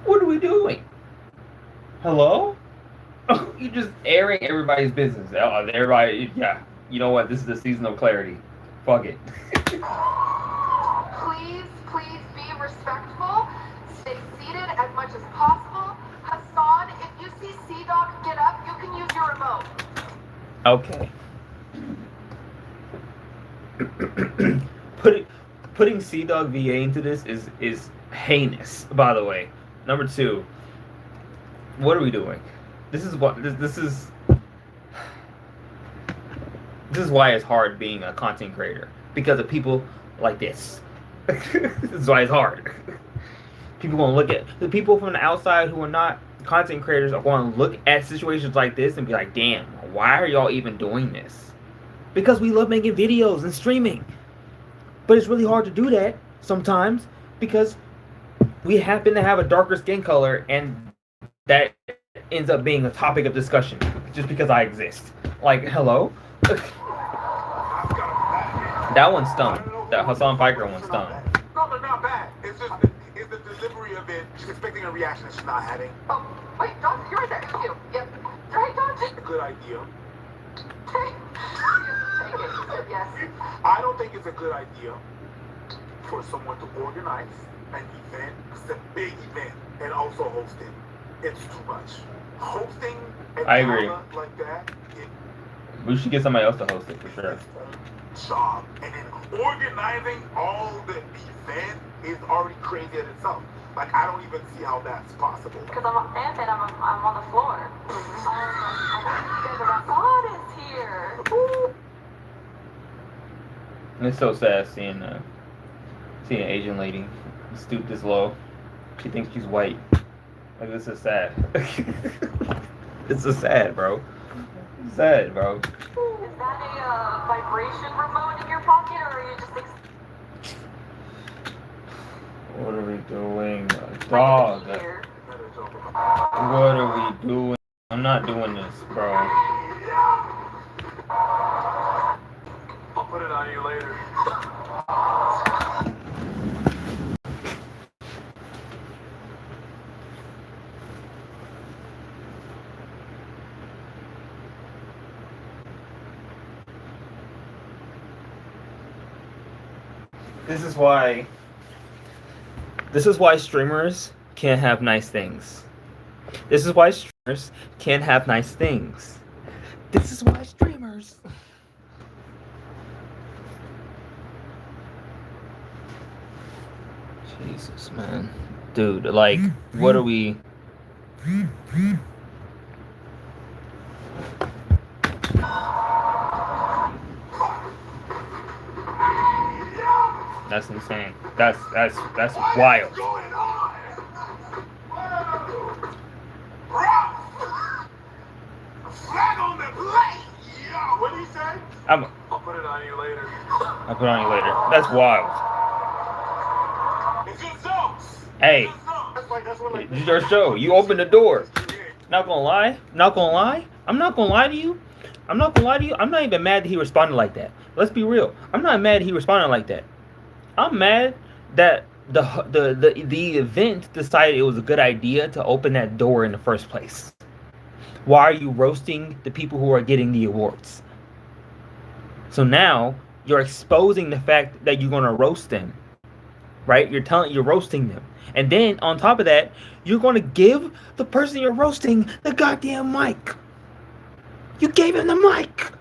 What are we doing? Hello? You just airing everybody's business. Everybody, yeah. You know what? This is the season of clarity. Fuck it. Please be respectful. Stay seated as much as possible. Hassan, if you see Sea-Dog get up, you can use your remote. Okay. Putting Sea-Dog VA into this is heinous, by the way. Number 2. What are we doing? This is why it's hard being a content creator, because of people like this. This is why it's hard. People gonna look at the people from the outside who are not content creators are going to look at situations like this and be like, damn, why are y'all even doing this? Because we love making videos and streaming, but it's really hard to do that sometimes because we happen to have a darker skin color, and that ends up being a topic of discussion just because I exist. Like, hello? That one stung. That Hassan Piker one stung. No, they're not bad. It's just it's the delivery of it. She's expecting a reaction that she's not having. Oh, wait, Don, you're right there. It's you. Yep. Right, Don? A good idea. Take it. He said yes. I don't think it's a good idea for someone to organize an event. It's a big event and also host it. It's too much. Hosting an I agree. gala like that, We should get somebody else to host it for sure. job, and then organizing all the event is already crazy in itself. Like, I don't even see how that's possible. Because I'm dancing, I'm on the floor. God is here. And it's so sad seeing an Asian lady stoop this low. She thinks she's white. Like, this is sad. This is sad, bro. It's sad, bro. Is that a vibration remote in your pocket, or are you just What are we doing? Dog. here? What are we doing? I'm not doing this, bro. I'll put it on you later. This is why streamers can't have nice things. This is why streamers can't have nice things. This is why streamers. Jesus, man. Dude, like, what are we... That's insane. That's wild. Going on? Flag on the plate. Yeah. What did he say? I'll put it on you later. put it on you later. That's wild. It's just jokes. Hey, That's what it's your show. You open the door. Not gonna lie. Not gonna lie. I'm not gonna lie to you. I'm not gonna lie to you. I'm not even mad that he responded like that. Let's be real. I'm not mad he responded like that. I'm mad that the event decided it was a good idea to open that door in the first place. Why are you roasting the people who are getting the awards? So now you're exposing the fact that you're gonna roast them, right? You're roasting them, and then on top of that, you're gonna give the person you're roasting the goddamn mic. You gave him the mic.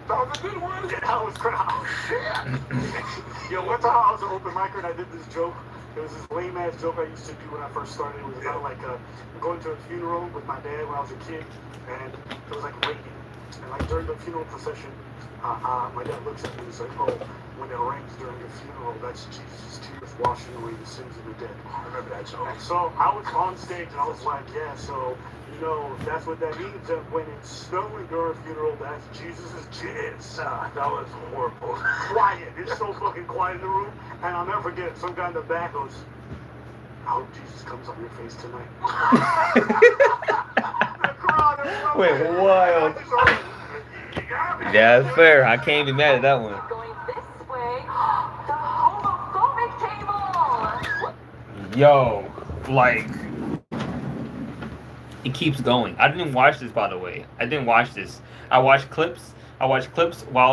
That was a good one. That was crap. Yo, one time I was an open micer and I did this joke. It was this lame ass joke I used to do when I first started. It was about like going to a funeral with my dad when I was a kid, and it was like raining. And like during the funeral procession, my dad looks at me and he's like, "Oh, when it rains during the funeral, that's Jesus' tears washing away the sins of the dead." I remember that joke. And so I was on stage and I was like, "Yeah, so you know that's what that means. And when it's snowing during a funeral, that's Jesus' jizz." That was horrible. Quiet. It's so fucking quiet in the room. And I'll never forget it. Some guy in the back goes, "I hope Jesus comes on your face tonight." The crowd is so Wait, big. wild. I just heard, "You got me." Yeah, that's fair. I can't be mad at that one. Going this way, the homophobic table. Yo, like, it keeps going. I didn't watch this, by the way. I didn't watch this. I watched clips. While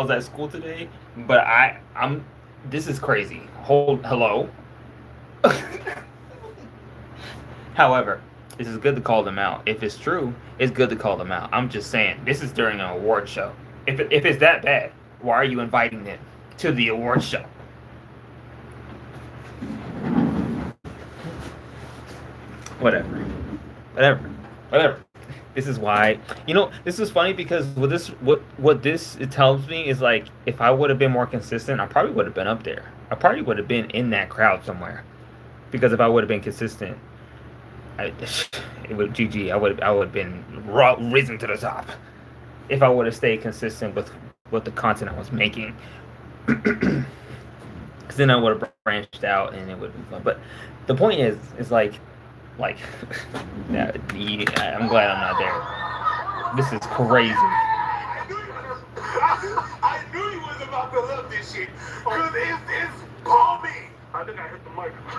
I was at school today. But I'm. This is crazy. Hello. However, this is good to call them out. If it's true, it's good to call them out. I'm just saying, this is during an award show. If it's that bad, why are you inviting them to the award show? Whatever. This is why, this is funny because what this it tells me is like, if I would have been more consistent, I probably would have been up there. I probably would have been in that crowd somewhere, because if I would have been consistent, it would GG. I would have been risen to the top if I would have stayed consistent with the content I was making. Because then I would have branched out and it would have been fun. But the point is like. Yeah, I'm glad I'm not there. This is crazy. I knew you was about to love this shit. Because it's bombing. I think I hit the mic. I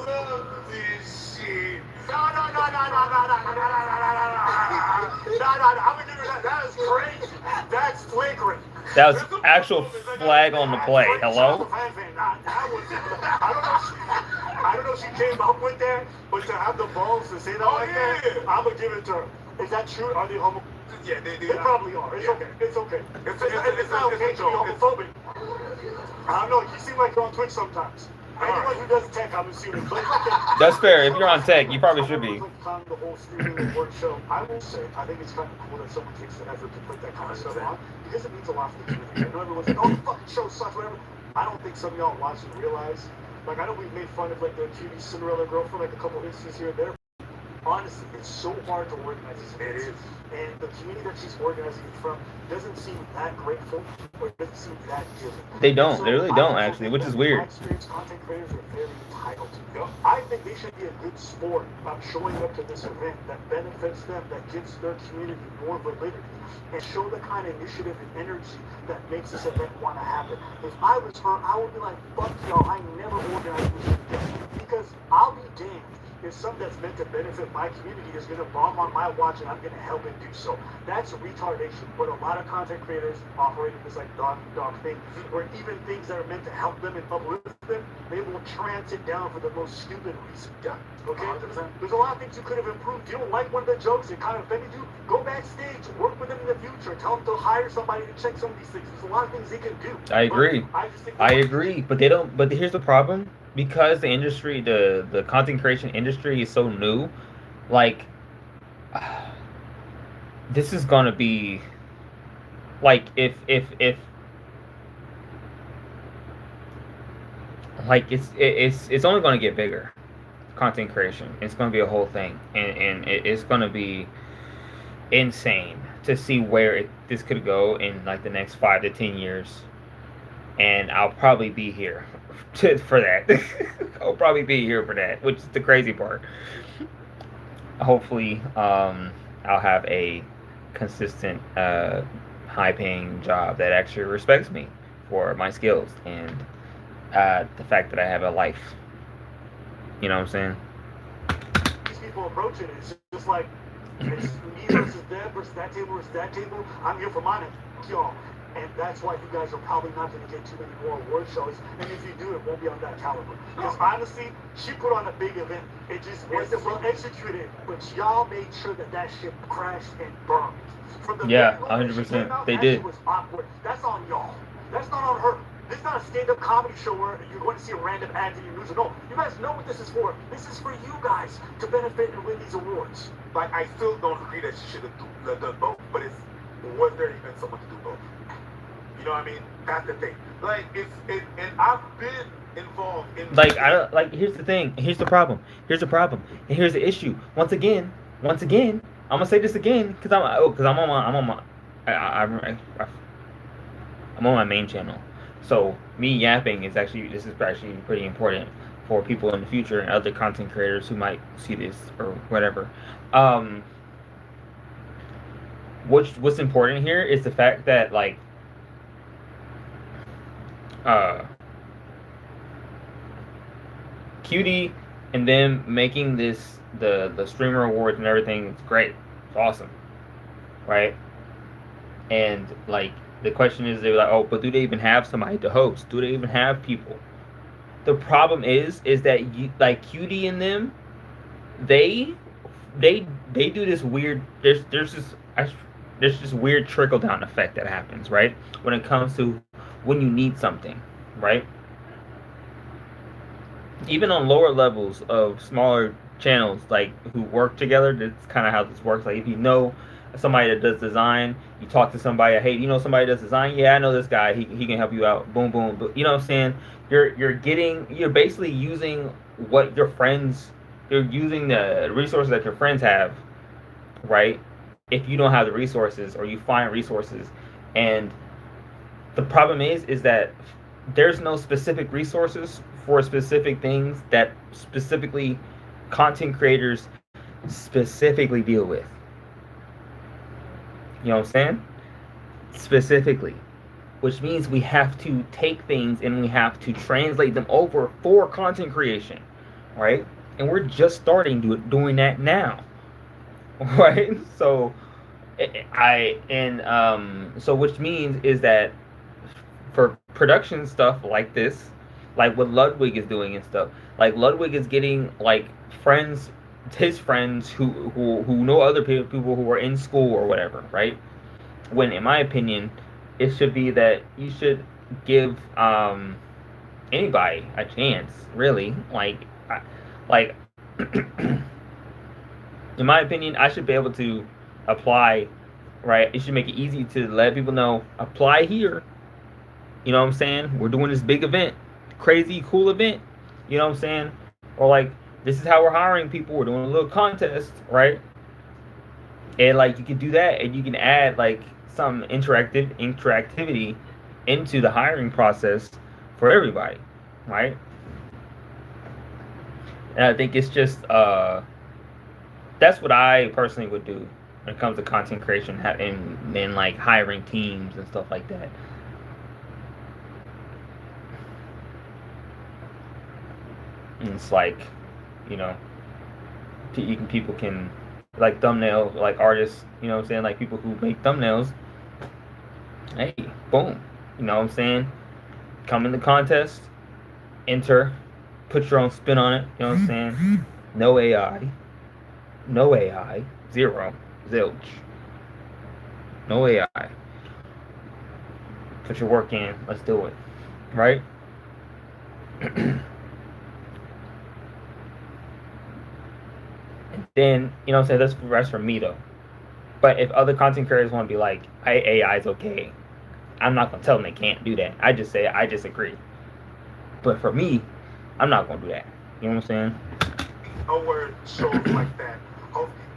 love this shit. No. I'm gonna give you that. That is crazy. That's flagrant. That was actual flag on the play. Hello? I don't know if she came up with that, but to have the balls to say that that, I'm gonna give it to her. Is that true? Are they homo? Yeah, they probably are. It's okay. It's okay. It's not okay to be homophobic. I don't know. You seem like you're on Twitch sometimes. Anyone who does tech, I'm assuming. But that's fair. If you're on tech, you probably should be. The whole streaming work show. I will say, I think it's kind of cool that someone takes the effort to put that kind of stuff on, because it means a lot for the community. I know everyone's like, "Oh, the fucking show sucks," whatever. I don't think some of y'all watching realize. Like, I know we've made fun of like the cutie Cinderella girl for like a couple instances here and there. Honestly, it's so hard to organize this event. It is. And the community that she's organizing it from doesn't seem that grateful, or doesn't seem that giving. They really don't actually, which is weird. Experienced content creators are very entitled to go. I think they should be a good sport about showing up to this event that benefits them, that gives their community more validity, and show the kind of initiative and energy that makes this event want to happen. If I was her, I would be like, "Fuck y'all, I never organized this event," because I'll be damned if something that's meant to benefit my community is going to bomb on my watch and I'm going to help it do so. That's retardation. But a lot of content creators operate in this like dog thing, where even things that are meant to help them and uplift them, they will trance it down for the most stupid reason. Yeah. Okay? 100%. There's a lot of things you could have improved. You don't like one of the jokes, it kind of offended you, go backstage, work with them in the future, tell them to hire somebody to check some of these things. There's a lot of things they can do. I agree. I agree. But they don't. But here's the problem. Because the industry, the content creation industry is so new, like, this is gonna be, like, if like it's only gonna get bigger. Content creation, it's gonna be a whole thing, and it's gonna be insane to see where this could go in like the next 5 to 10 years, and I'll probably be here for that. I'll probably be here for that, which is the crazy part. Hopefully, I'll have a consistent, high-paying job that actually respects me for my skills and the fact that I have a life. You know what I'm saying? These people approaching it, it's just like, it's me versus them versus that table versus that table. I'm here for mine, y'all. And that's why you guys are probably not going to get too many more award shows. And if you do, it won't be on that caliber. Because honestly, she put on a big event. It just wasn't well executed. But y'all made sure that that shit crashed and burned. From the 100%. They did. Was awkward. That's on y'all. That's not on her. It's not not a stand-up comedy show where you're going to see a random ad in your news. No, you guys know what this is for. This is for you guys to benefit and win these awards. Like, I still don't agree that she should have done both, but was there even someone to do both? You know what I mean? That's the thing. Like, and I've been involved in. Like, I don't like. Here's the thing. Here's the problem. Here's the problem. And here's the issue. Once again, I'm gonna say this again because I'm on my main channel. So me yapping is actually pretty important for people in the future and other content creators who might see this or whatever. What's important here is the fact that like QD and them making this the streamer awards and everything, it's great. It's awesome. Right? And like the question is, they're like, oh, but do they even have somebody to host? Do they even have people? The problem is that you, like QD and them, they do this weird. There's this weird trickle down effect that happens, right? When it comes to when you need something, right? Even on lower levels of smaller channels, like who work together, that's kind of how this works. Like if you know somebody that does design, you talk to somebody, hey, you know somebody that does design? Yeah, I know this guy. He can help you out. Boom, boom. But you know what I'm saying? You're basically using what your friends, you're using the resources that your friends have, right? If you don't have the resources or you find resources. And the problem is that there's no specific resources for specific things that specifically content creators specifically deal with. You know what I'm saying? Specifically. Which means we have to take things and we have to translate them over for content creation. Right? And we're just starting doing that now. Right? So so which means is that for production stuff like this, like what Ludwig is doing and stuff, like Ludwig is getting like friends, his friends who know other people who are in school or whatever, right? When in my opinion, it should be that you should give anybody a chance, really. Like in my opinion, I should be able to apply, right? It should make it easy to let people know, apply here. You know what I'm saying? We're doing this big event, crazy cool event. You know what I'm saying? Or like, this is how we're hiring people. We're doing a little contest, right? And like, you can do that, and you can add like some interactivity into the hiring process for everybody, right? And I think it's just that's what I personally would do when it comes to content creation and like hiring teams and stuff like that. And it's like, you know, people can, like thumbnail, like artists, you know what I'm saying, like people who make thumbnails, hey, boom, you know what I'm saying, come in the contest, enter, put your own spin on it, you know what I'm saying, no AI, zero, zilch, no AI, put your work in, let's do it, right? Then, you know what I'm saying, that's for me though. But if other content creators want to be like, AI is okay, I'm not going to tell them they can't do that. I just say, I disagree. But for me, I'm not going to do that. You know what I'm saying? Nowhere shows like that.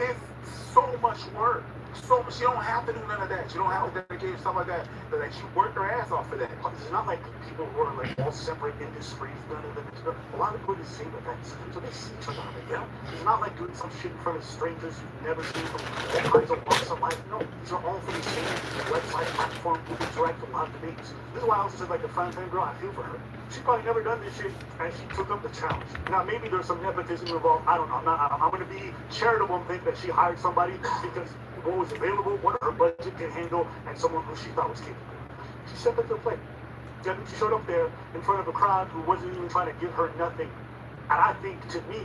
It's so much work. So much. You don't have to do none of that. You don't have to dedicate stuff like that. But like, you work your ass off for that. It's not like people who are like all separate industries. A lot of people do the same events, so they see each other. You know, it's not like doing some shit in front of strangers you've never seen from all kinds of walks of life. No, these are all from the same website platform. Who interact with a lot of debates. This is why I was just like a fan girl. I feel for her. She probably never done this shit, and she took up the challenge. Now maybe there's some nepotism involved. I don't know. I'm going to be charitable and think that she hired somebody because what was available, what her budget can handle, and someone who she thought was capable. She stepped up to the plate. She showed up there in front of a crowd who wasn't even trying to give her nothing. And I think, to me,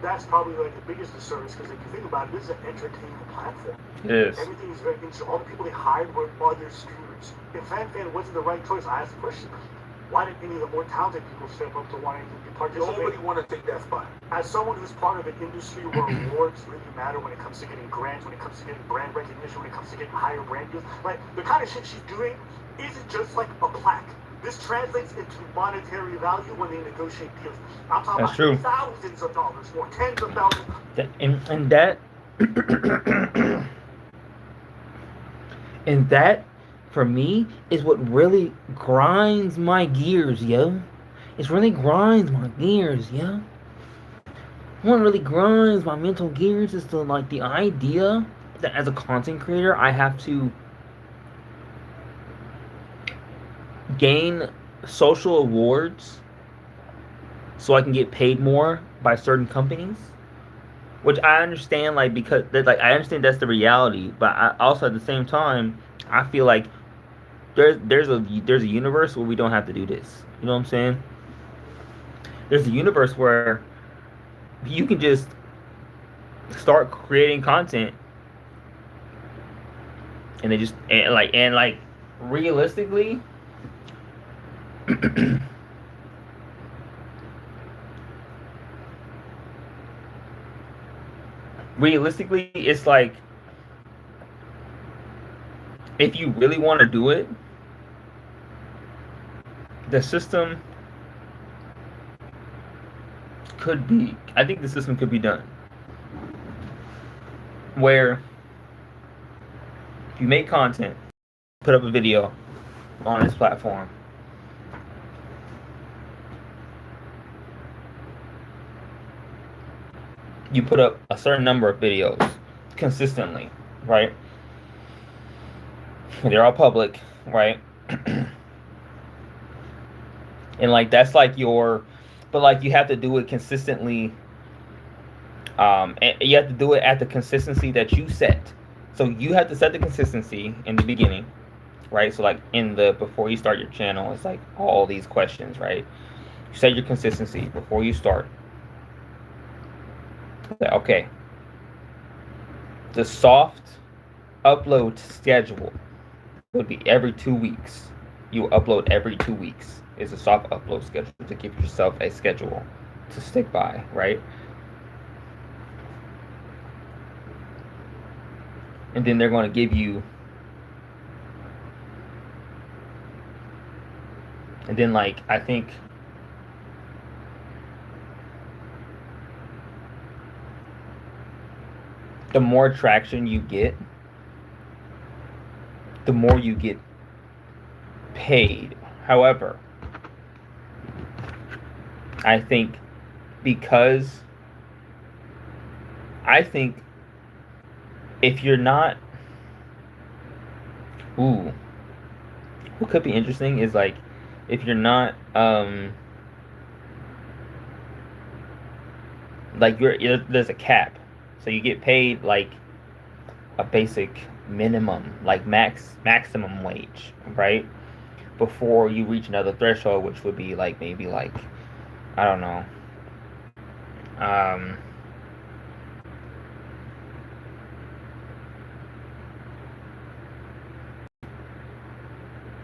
that's probably like the biggest disservice, because if you think about it, this is an entertainment platform. It is. Everything is very interesting. All the people they hired were other streamers. If FanFan wasn't the right choice, I asked the question. Why did any of the more talented people step up to wanting to participate? Nobody want to take that spot. As someone who's part of an industry where awards really matter when it comes to getting grants, when it comes to getting brand recognition, when it comes to getting higher brand deals, like the kind of shit she's doing isn't just like a plaque. This translates into monetary value when they negotiate deals. I'm talking That's about true. thousands of dollars more, tens of thousands. And that and that for me is what really grinds my gears, yo. It's really grinds my gears, yo. What really grinds my mental gears is the idea that as a content creator I have to gain social awards so I can get paid more by certain companies. Which I understand, because I understand that's the reality, but I also at the same time I feel like there's a universe where we don't have to do this. You know what I'm saying? There's a universe where you can just start creating content, and they just realistically, it's like if you really want to do it, the system could be. I think the system could be done where if you make content, put up a video on this platform, you put up a certain number of videos consistently, right? They're all public, right? And that's but you have to do it consistently. And you have to do it at the consistency that you set. So you have to set the consistency in the beginning, right? So before you start your channel, it's all these questions, right? You set your consistency before you start. Okay. The soft upload schedule would be every 2 weeks. You upload every 2 weeks. Is a soft upload schedule to give yourself a schedule to stick by, right? And then they're going to give you, and then I think the more traction you get, the more you get paid. However, I think if you're not, what could be interesting is if you're not there's a cap, so you get paid a basic minimum, maximum wage, right? Before you reach another threshold, which would be maybe I don't know,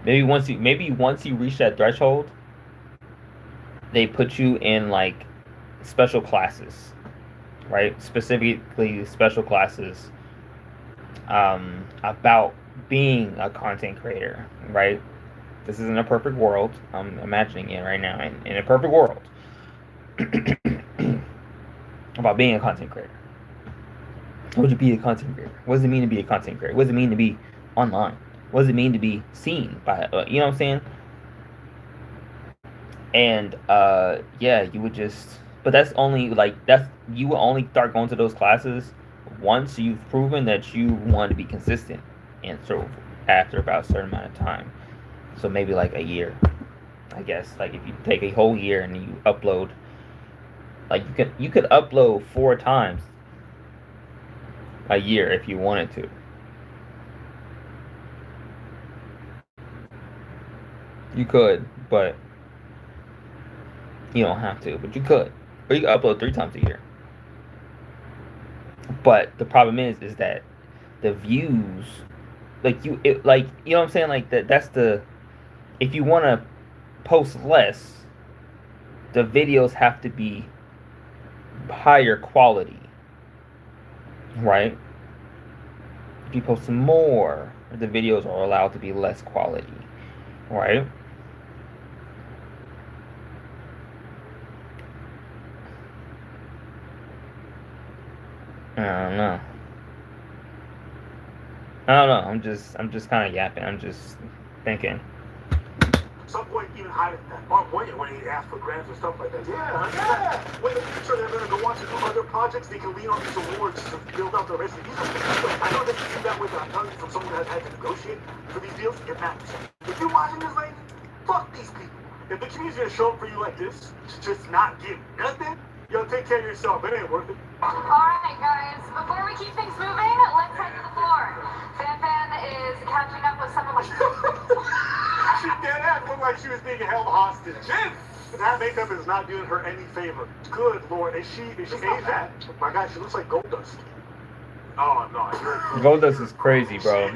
maybe once you reach that threshold, they put you in special classes, right? Specifically special classes about being a content creator, right? This isn't a perfect world. I'm imagining it right now. In a perfect world, about being a content creator. How would you be a content creator? What does it mean to be a content creator? What does it mean to be online? What does it mean to be seen by, you know what I'm saying? And you would just, but that's only you will only start going to those classes once you've proven that you want to be consistent, and so after about a certain amount of time. So maybe a year, I guess. If you take a whole year and you upload, you could upload 4 times a year if you wanted to. You could, but you don't have to. But you could, or you could upload 3 times a year. But the problem is that the views, you know what I'm saying? That's the, if you want to post less, the videos have to be higher quality, right? If you post more, the videos are allowed to be less quality, right? I don't know. I'm just kind of yapping. I'm just thinking. Some point even higher than that. Or when he asked for grants and stuff like that. Yeah. When in the future they're going to go on to do other projects, they can lean on these awards to build out the rest of these. I know they can do that with, I'm telling you, from someone that has had to negotiate for these deals, it matters. If you're watching this lady, fuck these people. If the community's going to show up for you like this, to just not give nothing, yo, take care of yourself. It ain't worth it. Alright, guys, before we keep things moving, let's head to the floor. Fan is catching up with some of my... She dead ass looked like she was being held hostage. That makeup is not doing her any favor. Good Lord, is she Asian? My God, she looks like Goldust. Oh no, Goldust is crazy, bro.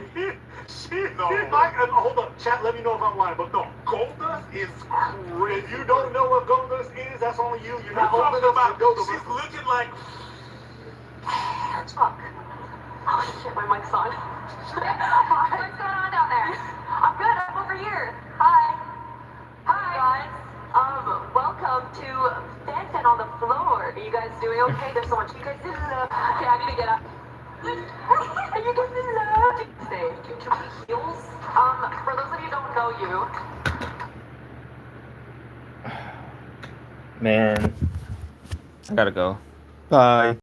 Hold up, chat. Let me know if I'm lying, but no, Goldust is crazy. If you don't know what Goldust is, that's only you. You're not old enough to go to. She's looking like. Fuck. Oh shit, my mic's on. What's going on down there? I'm good, I'm over here. Hi. Hi. Guys, welcome to Fan on the floor. Are you guys doing okay? There's so much you guys in love. Okay, I need to get up. Are you guys in love? Say, do you have heels? For those of you who don't know you, Man, I gotta go. Bye.